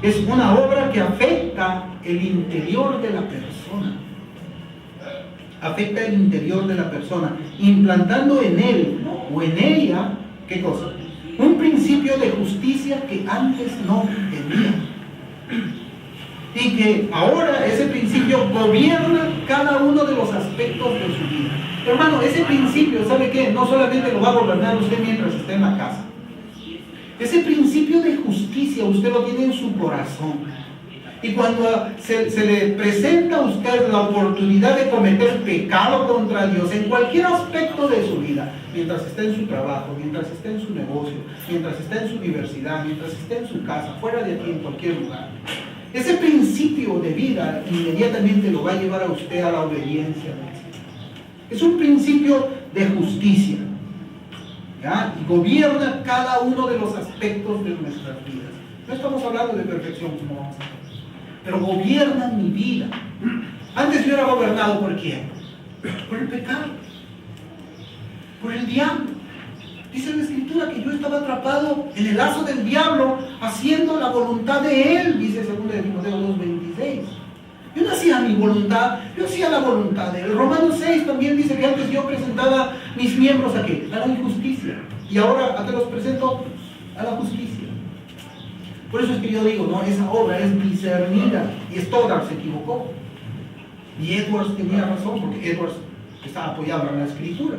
es una obra que afecta el interior de la persona. Afecta el interior de la persona, implantando en él o en ella, ¿qué cosa? Un principio de justicia que antes no tenía. Y que ahora ese principio gobierna cada uno de los aspectos de su vida. Hermano, ese principio, ¿sabe qué? No solamente lo va a gobernar usted mientras esté en la casa. Ese principio de justicia usted lo tiene en su corazón. Y cuando se le presenta a usted la oportunidad de cometer pecado contra Dios en cualquier aspecto de su vida, mientras está en su trabajo, mientras está en su negocio, mientras está en su universidad, mientras está en su casa, fuera de aquí, en cualquier lugar, ese principio de vida inmediatamente lo va a llevar a usted a la obediencia. Es un principio de justicia, ¿ya? Y gobierna cada uno de los aspectos de nuestras vidas. No estamos hablando de perfección, como vamos a ver, pero gobierna mi vida. Antes yo era gobernado ¿por quién? Por el pecado, por el diablo. Dice la Escritura que yo estaba atrapado en el lazo del diablo, haciendo la voluntad de él, dice 2 Timoteo 2:26. Yo no hacía mi voluntad, yo hacía la voluntad de él. Romanos 6 también dice que antes yo presentaba mis miembros ¿a qué? A la injusticia. Y ahora ¿a qué los presento? A la justicia. Por eso es que yo digo, no, esa obra es discernida. Y Stoddard se equivocó. Y Edwards tenía razón, porque Edwards estaba apoyado en la Escritura.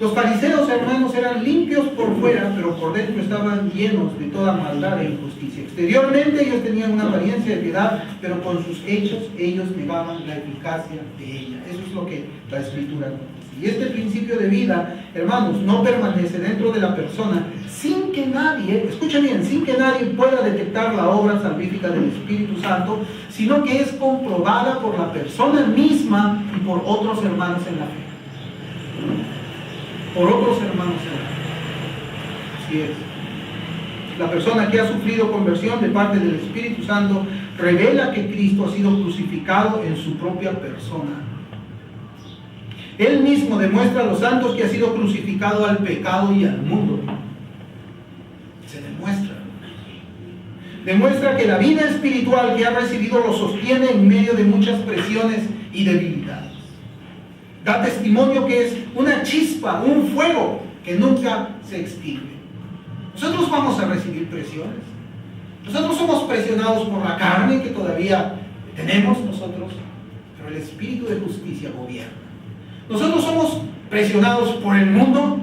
Los fariseos, hermanos, eran limpios por fuera, pero por dentro estaban llenos de toda maldad e injusticia. Exteriormente ellos tenían una apariencia de piedad, pero con sus hechos ellos negaban la eficacia de ella. Eso es lo que la Escritura nos dice. Y este principio de vida, hermanos, no permanece dentro de la persona sin que nadie, escuchen bien, sin que nadie pueda detectar la obra salvífica del Espíritu Santo, sino que es comprobada por la persona misma y por otros hermanos en la fe. Por otros hermanos en la fe. Así es. La persona que ha sufrido conversión de parte del Espíritu Santo revela que Cristo ha sido crucificado en su propia persona. Él mismo demuestra a los santos que ha sido crucificado al pecado y al mundo. Se demuestra. Demuestra que la vida espiritual que ha recibido lo sostiene en medio de muchas presiones y debilidades. Da testimonio que es una chispa, un fuego que nunca se extingue. Nosotros vamos a recibir presiones. Nosotros somos presionados por la carne que todavía tenemos nosotros, pero el Espíritu de justicia gobierna. Nosotros somos presionados por el mundo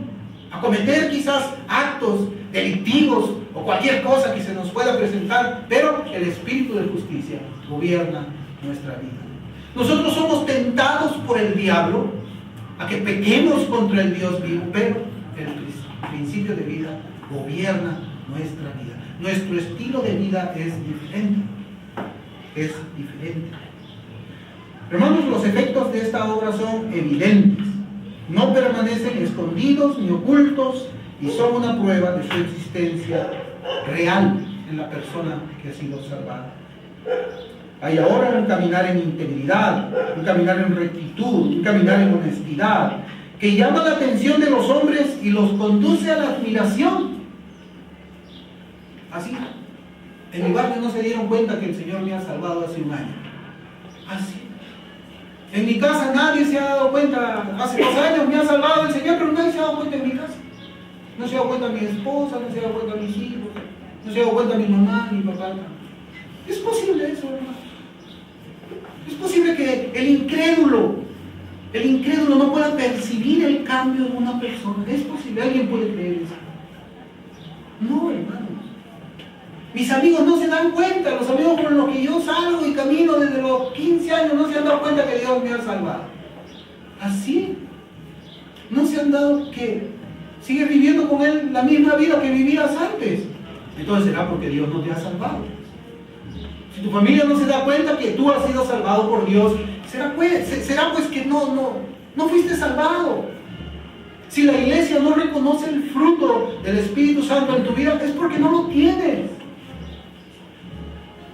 a cometer quizás actos delictivos o cualquier cosa que se nos pueda presentar, pero el Espíritu de justicia gobierna nuestra vida. Nosotros somos tentados por el diablo a que pequemos contra el Dios vivo, pero el principio de vida gobierna nuestra vida. Nuestro estilo de vida es diferente. Es diferente. Hermanos, los efectos de esta obra son evidentes. No permanecen escondidos ni ocultos y son una prueba de su existencia real en la persona que ha sido salvada. Hay ahora un caminar en integridad, un caminar en rectitud, un caminar en honestidad, que llama la atención de los hombres y los conduce a la admiración. Así, en mi barrio no se dieron cuenta que el Señor me ha salvado hace un año. Así. En mi casa nadie se ha dado cuenta, hace 2 años me ha salvado el Señor, pero nadie se ha dado cuenta en mi casa. No se ha dado cuenta mi esposa, no se ha dado cuenta mis hijos, no se ha dado cuenta mi mamá, mi papá. Es posible eso, hermano. Es posible que el incrédulo no pueda percibir el cambio de una persona. Es posible, alguien puede creer eso. No, hermanos. Mis amigos no se dan cuenta, los amigos con los que yo salgo y camino desde los 15 años no se han dado cuenta que Dios me ha salvado. Así. No se han dado que sigues viviendo con Él la misma vida que vivías antes. Entonces será porque Dios no te ha salvado. Si tu familia no se da cuenta que tú has sido salvado por Dios, será pues que no fuiste salvado. Si la iglesia no reconoce el fruto del Espíritu Santo en tu vida, es porque no lo tienes.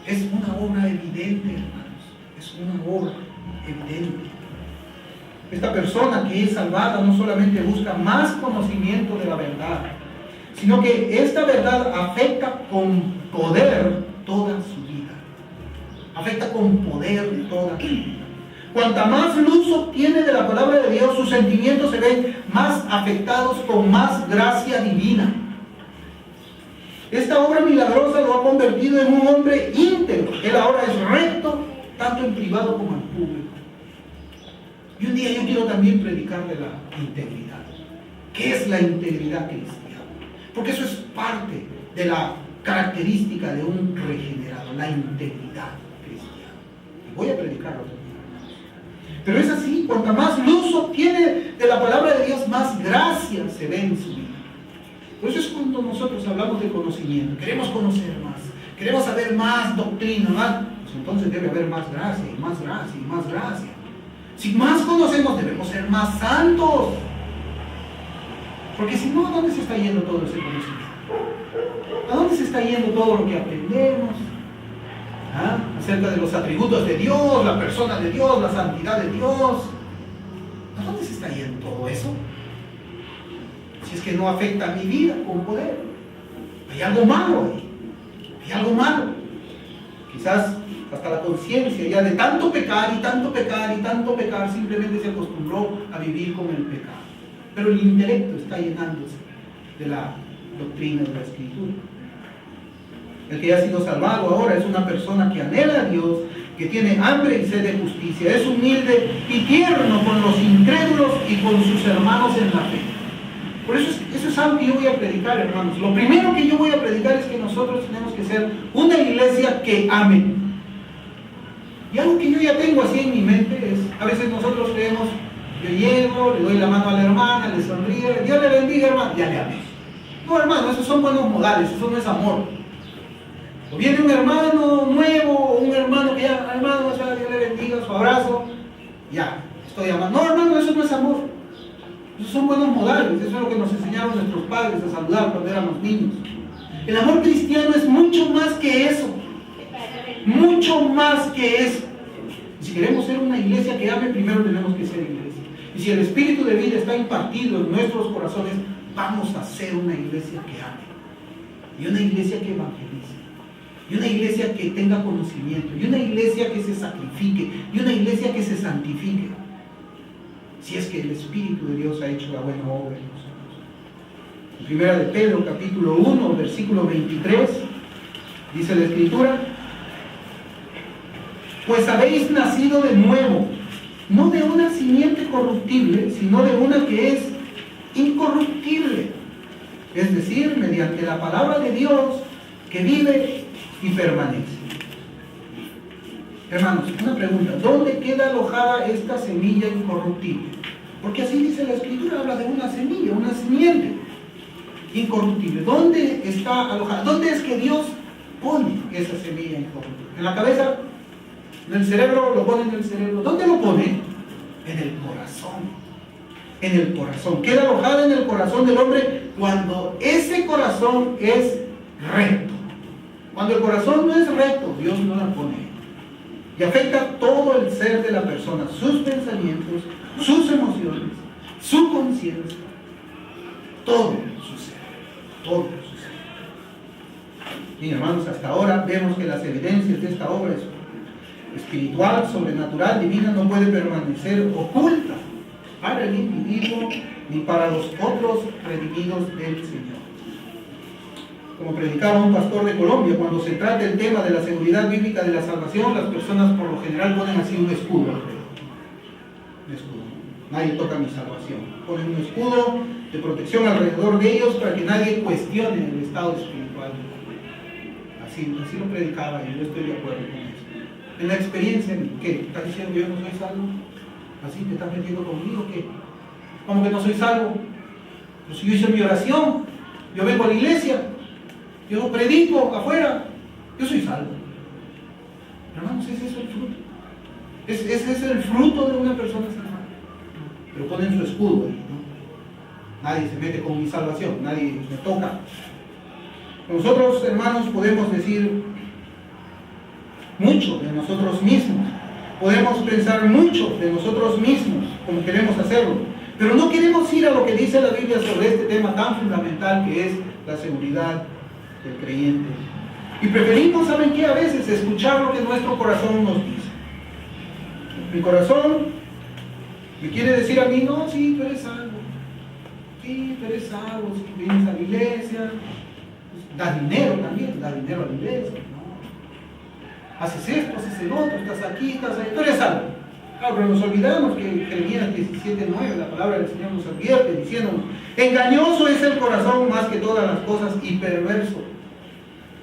Es una obra evidente, hermanos. Es una obra evidente. Esta persona que es salvada no solamente busca más conocimiento de la verdad, sino que esta verdad afecta con poder toda su vida. Afecta con poder toda su vida. Cuanta más luz obtiene de la palabra de Dios, sus sentimientos se ven más afectados con más gracia divina. Esta obra milagrosa lo ha convertido en un hombre íntegro. Él ahora es recto, tanto en privado como en público. Y un día yo quiero también predicar de la integridad. ¿Qué es la integridad cristiana? Porque eso es parte de la característica de un regenerado, la integridad cristiana. Y voy a predicarlo también. Pero es así, cuanta más luz obtiene de la palabra de Dios, más gracia se ve en su vida. Por eso es cuando nosotros hablamos de conocimiento, queremos conocer más, queremos saber más doctrina, más, pues entonces debe haber más gracia, y más gracia, y más gracia. Si más conocemos, debemos ser más santos. Porque si no, ¿a dónde se está yendo todo ese conocimiento? ¿A dónde se está yendo todo lo que aprendemos? ¿Ah? Acerca de los atributos de Dios, la persona de Dios, la santidad de Dios. ¿A dónde se está yendo todo eso? Si es que no afecta a mi vida con poder. Hay algo malo ahí. Hay algo malo. Quizás hasta la conciencia ya de tanto pecar y tanto pecar y tanto pecar, simplemente se acostumbró a vivir con el pecado. Pero el intelecto está llenándose de la doctrina de la Escritura. El que ha sido salvado ahora es una persona que anhela a Dios, que tiene hambre y sed de justicia, es humilde y tierno con los incrédulos y con sus hermanos en la fe. Por eso es algo que yo voy a predicar, hermanos. Lo primero que yo voy a predicar es que nosotros tenemos que ser una iglesia que ame. Y algo que yo ya tengo así en mi mente es, a veces nosotros creemos, yo llego, le doy la mano a la hermana, le sonríe, Dios le bendiga, hermano, ya le amé. No, hermano, esos son buenos modales, eso no es amor. O viene un hermano nuevo, un hermano que ya, hermano, o sea, Dios le bendiga, su abrazo, ya, estoy amando. No, hermano, eso no es amor. Esos son buenos modales, eso es lo que nos enseñaron nuestros padres a saludar cuando éramos niños. El amor cristiano es mucho más que eso. Mucho más que eso. Y si queremos ser una iglesia que ame, primero tenemos que ser iglesia. Y si el espíritu de vida está impartido en nuestros corazones, vamos a ser una iglesia que ame. Y una iglesia que evangelice. Y una iglesia que tenga conocimiento. Y una iglesia que se sacrifique. Y una iglesia que se santifique. Si es que el Espíritu de Dios ha hecho la buena obra en nosotros. En Primera de Pedro, capítulo 1, versículo 23, dice la Escritura: pues habéis nacido de nuevo, no de una simiente corruptible, sino de una que es incorruptible, es decir, mediante la palabra de Dios que vive y permanece. Hermanos, una pregunta: ¿dónde queda alojada esta semilla incorruptible? Porque así dice la Escritura, habla de una semilla, una simiente incorruptible. ¿Dónde está alojada? ¿Dónde es que Dios pone esa semilla incorruptible? ¿En la cabeza? ¿En el cerebro? ¿Lo pone en el cerebro? ¿Dónde lo pone? En el corazón. En el corazón. Queda alojada en el corazón del hombre cuando ese corazón es recto. Cuando el corazón no es recto, Dios no la pone. Y afecta todo el ser de la persona, sus pensamientos, sus emociones, su conciencia, todo su ser, todo su ser. Bien, hermanos, hasta ahora vemos que las evidencias de esta obra espiritual, sobrenatural, divina, no puede permanecer oculta para el individuo ni para los otros redimidos del Señor. Como predicaba un pastor de Colombia, cuando se trata el tema de la seguridad bíblica de la salvación, las personas por lo general ponen así un escudo alrededor. Un escudo. Nadie toca mi salvación. Ponen un escudo de protección alrededor de ellos para que nadie cuestione el estado espiritual. Así lo predicaba y yo estoy de acuerdo con eso. En la experiencia, ¿qué? ¿Estás diciendo que yo no soy salvo? ¿Así te estás metiendo conmigo? ¿Qué? ¿Cómo que no soy salvo? Pues si yo hice mi oración, yo vengo a la iglesia, yo predico afuera, yo soy salvo. Hermanos, ese es el fruto. Ese es el fruto de una persona salva. Pero ponen su escudo ahí, ¿no? Nadie se mete con mi salvación, nadie me toca. Nosotros, hermanos, podemos decir mucho de nosotros mismos. Podemos pensar mucho de nosotros mismos, como queremos hacerlo. Pero no queremos ir a lo que dice la Biblia sobre este tema tan fundamental que es la seguridad del creyente. Y preferimos, ¿saben qué? A veces escuchar lo que nuestro corazón nos dice. Mi corazón me quiere decir a mí: no, sí, tú eres salvo. Sí, tú eres salvo, si vienes a la iglesia, pues, da dinero también, da dinero a la iglesia, ¿no? Haces esto, haces el otro, estás aquí, estás ahí, tú eres salvo. Claro, pero nos olvidamos que Jeremías 17:9, la palabra del Señor nos advierte diciéndonos: engañoso es el corazón más que todas las cosas y perverso.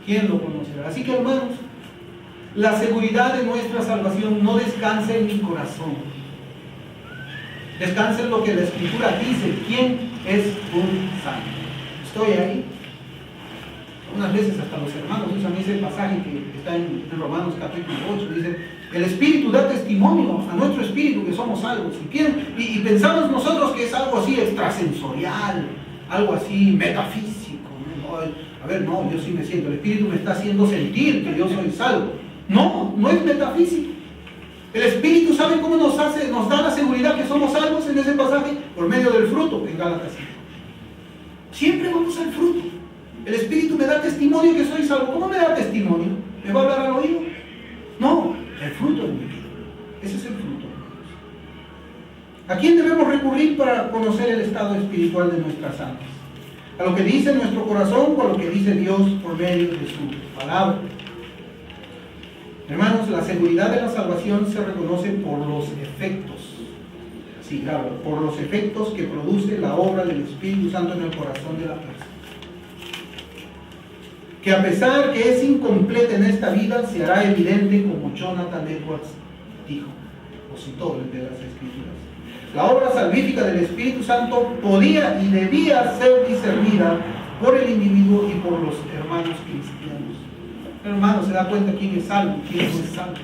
¿Quién lo conocerá? Así que, hermanos, la seguridad de nuestra salvación no descansa en mi corazón. Descansa en lo que la Escritura dice: ¿quién es un santo? Estoy ahí. Unas veces hasta los hermanos usan ese pasaje que está en Romanos capítulo 8. Dice: el Espíritu da testimonio a nuestro espíritu que somos salvos. Y pensamos nosotros que es algo así extrasensorial, algo así metafísico. ¿No? A ver, no, yo sí me siento. El Espíritu me está haciendo sentir que yo soy salvo. No, no es metafísico. El Espíritu, ¿sabe cómo nos da la seguridad que somos salvos en ese pasaje? Por medio del fruto en Gálatas 5. Siempre vamos al fruto. El Espíritu me da testimonio que soy salvo. ¿Cómo me da testimonio? ¿Me va a hablar al oído? No, el fruto de mi vida. Ese es el fruto. ¿A quién debemos recurrir para conocer el estado espiritual de nuestras almas? ¿A lo que dice nuestro corazón o a lo que dice Dios por medio de su palabra? Hermanos, la seguridad de la salvación se reconoce por los efectos. Sí, claro, por los efectos que produce la obra del Espíritu Santo en el corazón de la persona. Que a pesar que es incompleta en esta vida, se hará evidente, como Jonathan Edwards dijo, o citó de las Escrituras. La obra salvífica del Espíritu Santo podía y debía ser discernida por el individuo y por los hermanos cristianos. Hermanos, se da cuenta quién es salvo y quién no es salvo.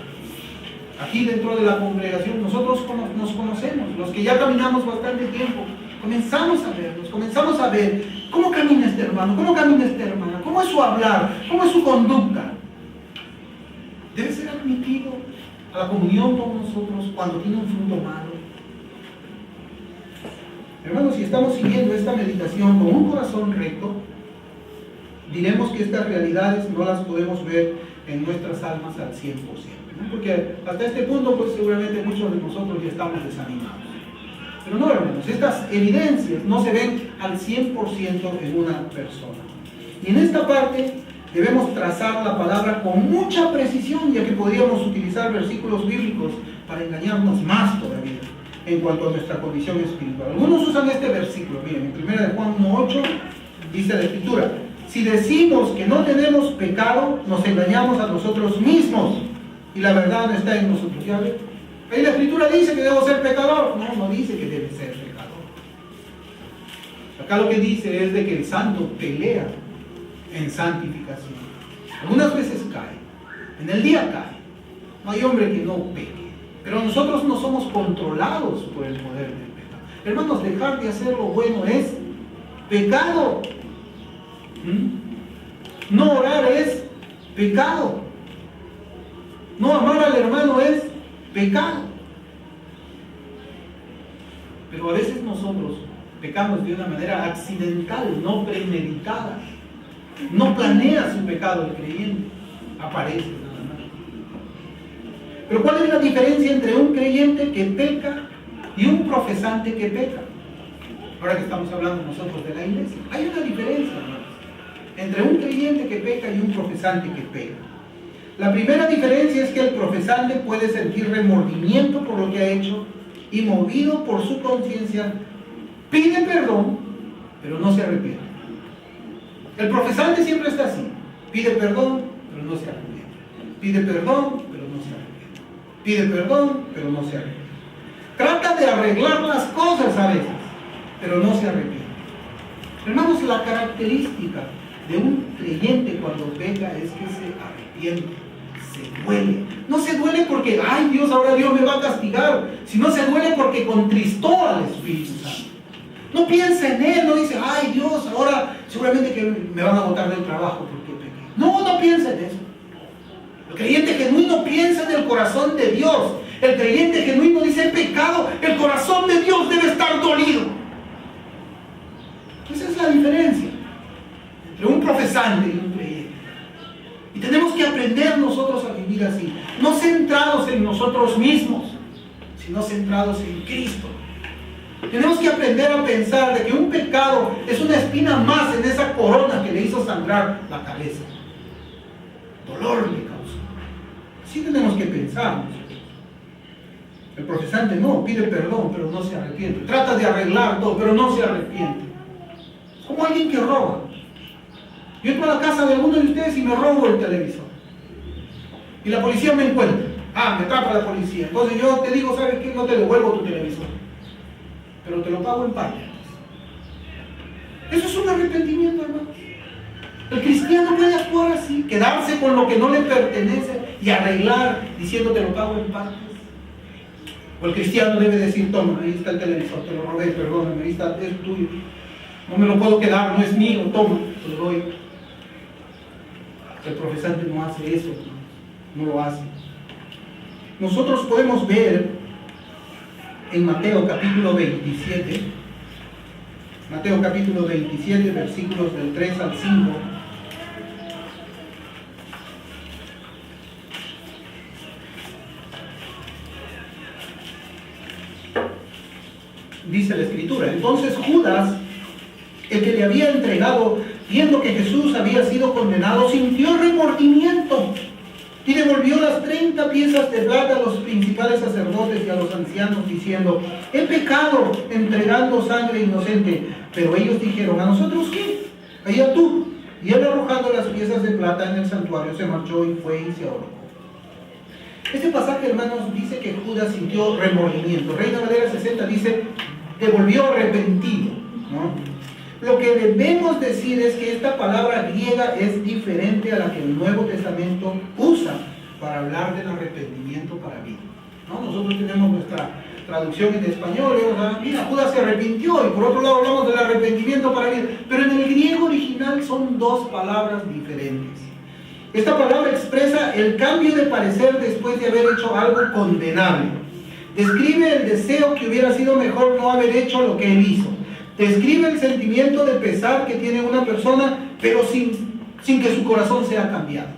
Aquí dentro de la congregación nosotros nos conocemos, los que ya caminamos bastante tiempo, comenzamos a vernos, comenzamos a ver cómo camina este hermano, cómo camina esta hermana, cómo es su hablar, cómo es su conducta. Debe ser admitido a la comunión con nosotros cuando tiene un fruto malo. Hermanos, si estamos siguiendo esta meditación con un corazón recto, diremos que estas realidades no las podemos ver en nuestras almas al 100%, ¿no? Porque hasta este punto, pues seguramente muchos de nosotros ya estamos desanimados. Pero no, hermanos, estas evidencias no se ven al 100% en una persona. Y en esta parte debemos trazar la palabra con mucha precisión, ya que podríamos utilizar versículos bíblicos para engañarnos más todavía en cuanto a nuestra condición espiritual. Algunos usan este versículo, miren, en 1 Juan 1:8 dice la Escritura: si decimos que no tenemos pecado, nos engañamos a nosotros mismos y la verdad no está en nosotros. ¿Ya ven? Ahí la Escritura dice que debo ser pecador. No dice que debe ser pecador. Acá lo que dice es de que el santo pelea en santificación. Algunas veces cae, en el día cae. No hay hombre que no peque. Pero nosotros no somos controlados por el poder del pecado. Hermanos, dejar de hacer lo bueno es pecado. No orar es pecado. No amar al hermano es pecado. Pero a veces nosotros pecamos de una manera accidental, no premeditada. No planea su pecado el creyente. Aparece nada más. Pero ¿cuál es la diferencia entre un creyente que peca y un profesante que peca? Ahora que estamos hablando nosotros de la iglesia, hay una diferencia, hermanos, entre un creyente que peca y un profesante que peca. La primera diferencia es que el profesante puede sentir remordimiento por lo que ha hecho y, movido por su conciencia, pide perdón, pero no se arrepiente. El profesante siempre está así: pide perdón, pero no se arrepiente. Pide perdón, pero no se arrepiente. Pide perdón, pero no se arrepiente. Trata de arreglar las cosas a veces, pero no se arrepiente. Hermanos, la característica de un creyente cuando peca es que se arrepiente, se duele. No se duele porque, ay Dios, ahora Dios me va a castigar, sino se duele porque contristó al Espíritu Santo. No piensa en él, no dice, ay Dios, ahora seguramente que me van a botar del trabajo porque pequé. No piensa en eso. El creyente genuino piensa en el corazón de Dios. El creyente genuino dice, he pecado, el corazón de Dios debe estar dolido. Esa es la diferencia entre un profesante y un creyente. Y tenemos que aprender nosotros a vivir así, no centrados en nosotros mismos, sino centrados en Cristo. Tenemos que aprender a pensar de que un pecado es una espina más en esa corona que le hizo sangrar la cabeza. Dolor le causó. Así tenemos que pensar. El profesante no, pide perdón, pero no se arrepiente. Trata de arreglar todo, pero no se arrepiente. Es como alguien que roba. Yo entro a la casa de alguno de ustedes y me robo el televisor. Y la policía me encuentra. Me atrapa la policía. Entonces yo te digo, ¿sabes qué? No te devuelvo tu televisor. Pero te lo pago en parte. Eso es un arrepentimiento, hermanos. El cristiano puede actuar así, quedarse con lo que no le pertenece y arreglar diciendo te lo pago en partes. O el cristiano debe decir, toma, ahí está el televisor, te lo robé, perdóname, ahí está, es tuyo. No me lo puedo quedar, no es mío, toma, te lo doy. El profesante no hace eso, no lo hace. Nosotros podemos ver en Mateo capítulo 27, Mateo capítulo 27, versículos del 3 al 5. Dice la Escritura: entonces Judas, el que le había entregado, viendo que Jesús había sido condenado, sintió remordimiento y devolvió las 30 piezas de plata a los principales sacerdotes y a los ancianos, diciendo: he pecado entregando sangre inocente. Pero ellos dijeron: ¿a nosotros qué? Allá tú. Y él, arrojando las piezas de plata en el santuario, se marchó y fue y se ahorcó. Este pasaje, hermanos, dice que Judas sintió remordimiento. Reina Valera 60 dice: devolvió arrepentido, ¿no? Lo que debemos decir es que esta palabra griega es diferente a la que el Nuevo Testamento usa para hablar del arrepentimiento para vida, ¿no? Nosotros tenemos nuestra traducción en español, mira, Judas se arrepintió, y por otro lado hablamos del arrepentimiento para vida, pero en el griego original son dos palabras diferentes. Esta palabra expresa el cambio de parecer después de haber hecho algo condenable. Describe el deseo que hubiera sido mejor no haber hecho lo que él hizo. Describe el sentimiento de pesar que tiene una persona, pero sin que su corazón sea cambiado.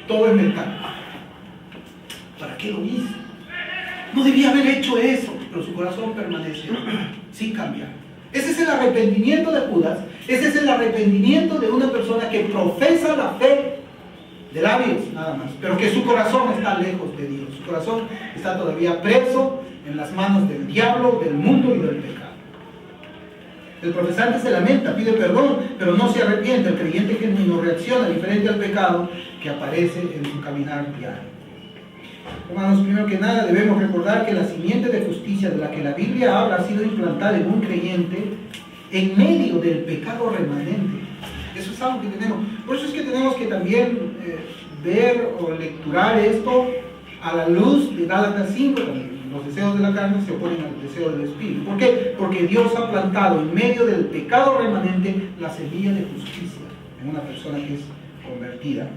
Todo es mental. ¿Para qué lo hizo? No debía haber hecho eso, pero su corazón permanece sin cambiar. Ese es el arrepentimiento de Judas. Ese es el arrepentimiento de una persona que profesa la fe de labios nada más, pero que su corazón está lejos de Dios. Su corazón está todavía preso en las manos del diablo, del mundo y del pecado. El profesante se lamenta, pide perdón, pero no se arrepiente. El creyente genuino reacciona diferente al pecado que aparece en su caminar diario. Hermanos, primero que nada debemos recordar que la simiente de justicia de la que la Biblia habla ha sido implantada en un creyente en medio del pecado remanente. Eso es algo que tenemos. Por eso es que tenemos que también ver o lecturar esto a la luz de Gálatas 5. Los deseos de la carne se oponen al deseo del Espíritu. ¿Por qué? Porque Dios ha plantado en medio del pecado remanente la semilla de justicia en una persona que es convertida.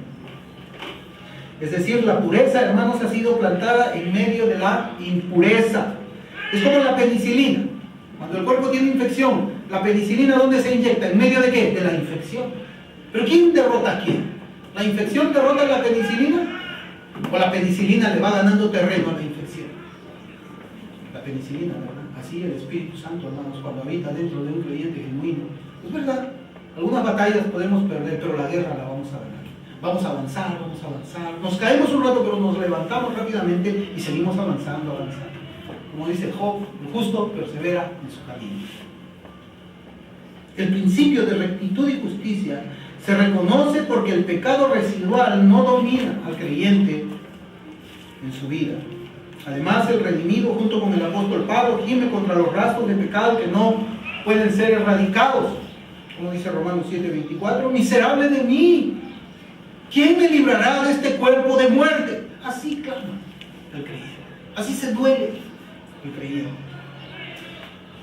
Es decir, la pureza, hermanos, ha sido plantada en medio de la impureza. Es como la penicilina. Cuando el cuerpo tiene infección, la penicilina, ¿dónde se inyecta? ¿En medio de qué? De la infección. ¿Pero quién derrota a quién? ¿La infección derrota a la penicilina? ¿O la penicilina le va ganando terreno a la infección? La penicilina, ¿verdad? Así el Espíritu Santo, hermanos, cuando habita dentro de un creyente genuino. Es verdad, algunas batallas podemos perder, pero la guerra la vamos a ganar. Vamos a avanzar, vamos a avanzar. Nos caemos un rato, pero nos levantamos rápidamente y seguimos avanzando, avanzando. Como dice Job, el justo persevera en su camino. El principio de rectitud y justicia se reconoce porque el pecado residual no domina al creyente en su vida. Además, el redimido, junto con el apóstol Pablo, gime contra los rastros de pecado que no pueden ser erradicados. Como dice Romanos 7:24, miserable de mí, ¿quién me librará de este cuerpo de muerte? Así clama el creyente, así se duele el creyente.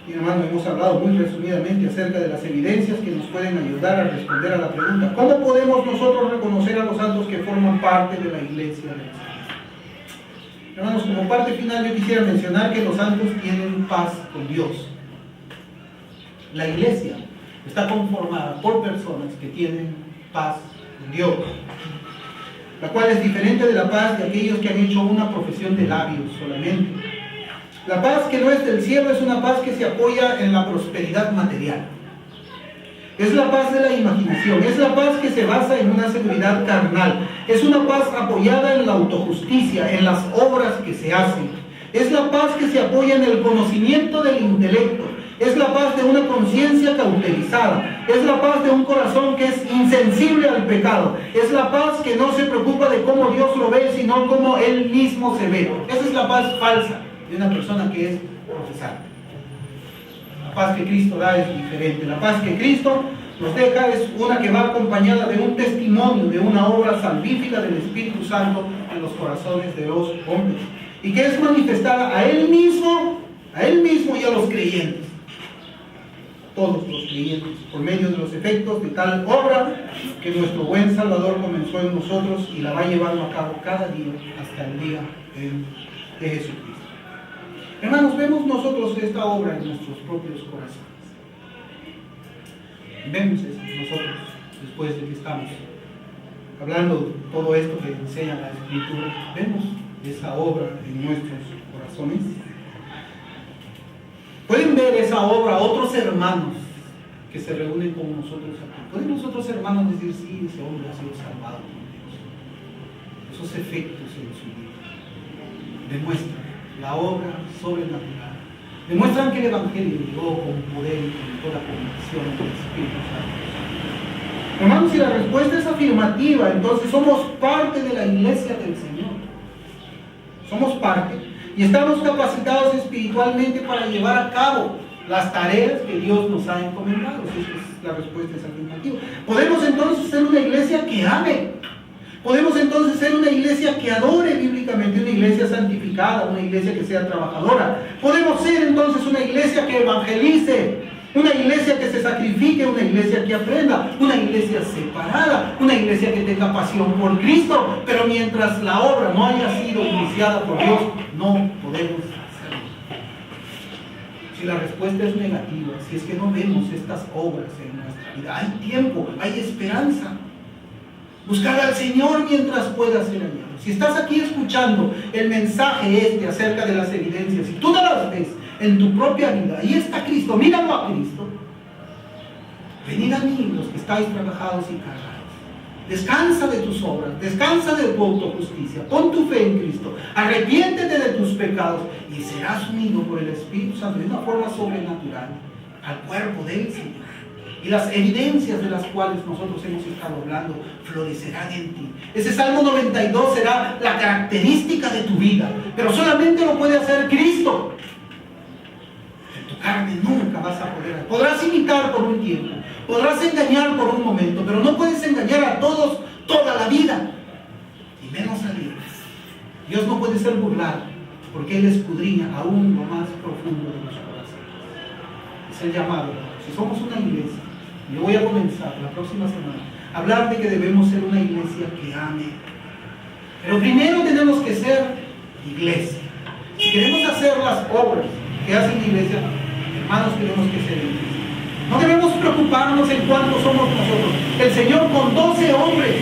Y hermano, hemos hablado muy resumidamente acerca de las evidencias que nos pueden ayudar a responder a la pregunta: ¿cómo podemos nosotros reconocer a los santos que forman parte de la iglesia de Dios? Hermanos, como parte final yo quisiera mencionar que los santos tienen paz con Dios. La iglesia está conformada por personas que tienen paz con Dios, la cual es diferente de la paz de aquellos que han hecho una profesión de labios solamente. La paz que no es del cielo es una paz que se apoya en la prosperidad material. Es la paz de la imaginación, es la paz que se basa en una seguridad carnal, es una paz apoyada en la autojusticia, en las obras que se hacen. Es la paz que se apoya en el conocimiento del intelecto. Es la paz de una conciencia cauterizada. Es la paz de un corazón que es insensible al pecado. Es la paz que no se preocupa de cómo Dios lo ve, sino cómo Él mismo se ve. Esa es la paz falsa de una persona que es profesante. La paz que Cristo da es diferente. La paz que Cristo nos deja es una que va acompañada de un testimonio, de una obra salvífica del Espíritu Santo en los corazones de los hombres. Y que es manifestada a Él mismo y a los creyentes. Todos los creyentes, por medio de los efectos de tal obra que nuestro buen Salvador comenzó en nosotros y la va llevando a cabo cada día hasta el día de Jesucristo. Hermanos, vemos nosotros esta obra en nuestros propios corazones. Vemos eso nosotros después de que estamos hablando todo esto que enseña la Escritura. Vemos esa obra en nuestros corazones. Pueden ver esa obra otros hermanos que se reúnen con nosotros aquí. Pueden los otros hermanos decir, sí, ese hombre ha sido salvado por Dios. Esos efectos en su vida demuestran la obra sobrenatural. Demuestran que el Evangelio llegó con poder y con toda convicción del Espíritu Santo. Hermanos, si la respuesta es afirmativa, entonces somos parte de la iglesia del Señor. Somos parte. Y estamos capacitados espiritualmente para llevar a cabo las tareas que Dios nos ha encomendado. Si la respuesta es afirmativa. Podemos entonces ser una iglesia que ame. Podemos entonces ser una iglesia que adore bíblicamente, una iglesia santificada, una iglesia que sea trabajadora. Podemos ser entonces una iglesia que evangelice, una iglesia que se sacrifique, una iglesia que aprenda, una iglesia separada, una iglesia que tenga pasión por Cristo. Pero mientras la obra no haya sido iniciada por Dios, no podemos hacerlo. Si la respuesta es negativa, si es que no vemos estas obras en nuestra vida, hay tiempo, hay esperanza. Buscar al Señor mientras pueda ser hallado. Si estás aquí escuchando el mensaje acerca de las evidencias, si tú no las ves en tu propia vida, ahí está Cristo, míralo a Cristo. Venid a mí los que estáis trabajados y cargados. Descansa de tus obras, descansa de tu autojusticia, pon tu fe en Cristo, arrepiéntete de tus pecados y serás unido por el Espíritu Santo de una forma sobrenatural al cuerpo del Señor. Y las evidencias de las cuales nosotros hemos estado hablando florecerán en ti. Ese Salmo 92 será la característica de tu vida, pero solamente lo puede hacer Cristo. En tu carne nunca vas a poder. Podrás imitar por un tiempo, podrás engañar por un momento, pero no puedes engañar a todos toda la vida, y menos a Dios. Dios no puede ser burlado, porque Él escudriña aún lo más profundo de los corazones. Es el llamado. Si somos una iglesia, yo voy a comenzar la próxima semana a hablar de que debemos ser una iglesia que ame. Pero primero tenemos que ser iglesia. Si queremos hacer las obras que hace la iglesia, hermanos, tenemos que ser iglesia. No debemos preocuparnos en cuántos somos nosotros. El Señor con 12 hombres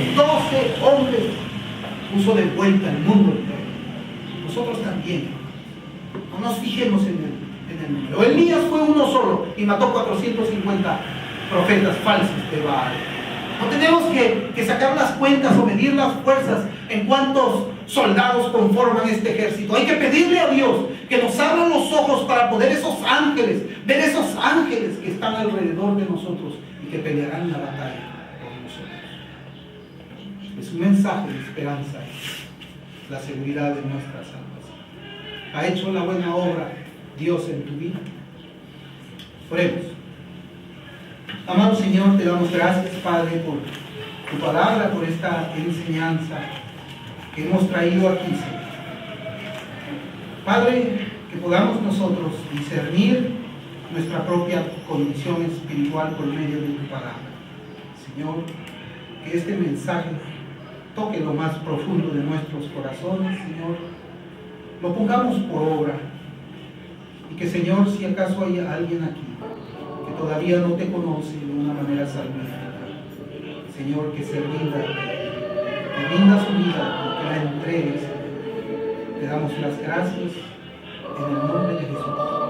puso de vuelta el mundo entero. Nosotros también. No nos fijemos en el número. Elías fue uno solo y mató 450 profetas falsos de Baal. No tenemos que sacar las cuentas o medir las fuerzas en cuántos soldados conforman este ejército. Hay que pedirle a Dios que nos abra los ojos para poder ver esos ángeles que están alrededor de nosotros y que pelearán la batalla por nosotros. Es un mensaje de esperanza, la seguridad de nuestra salvación. ¿Ha hecho la buena obra Dios en tu vida? Oremos. Amado Señor, te damos gracias, Padre, por tu palabra, por esta enseñanza que hemos traído aquí, Señor. Padre, que podamos nosotros discernir nuestra propia condición espiritual por medio de tu palabra. Señor, que este mensaje toque lo más profundo de nuestros corazones, Señor. Lo pongamos por obra. Y que, Señor, si acaso hay alguien aquí que todavía no te conoce de una manera salvífica, Señor, que se rinda su vida, que la entregues. Te damos las gracias en el nombre de Jesús.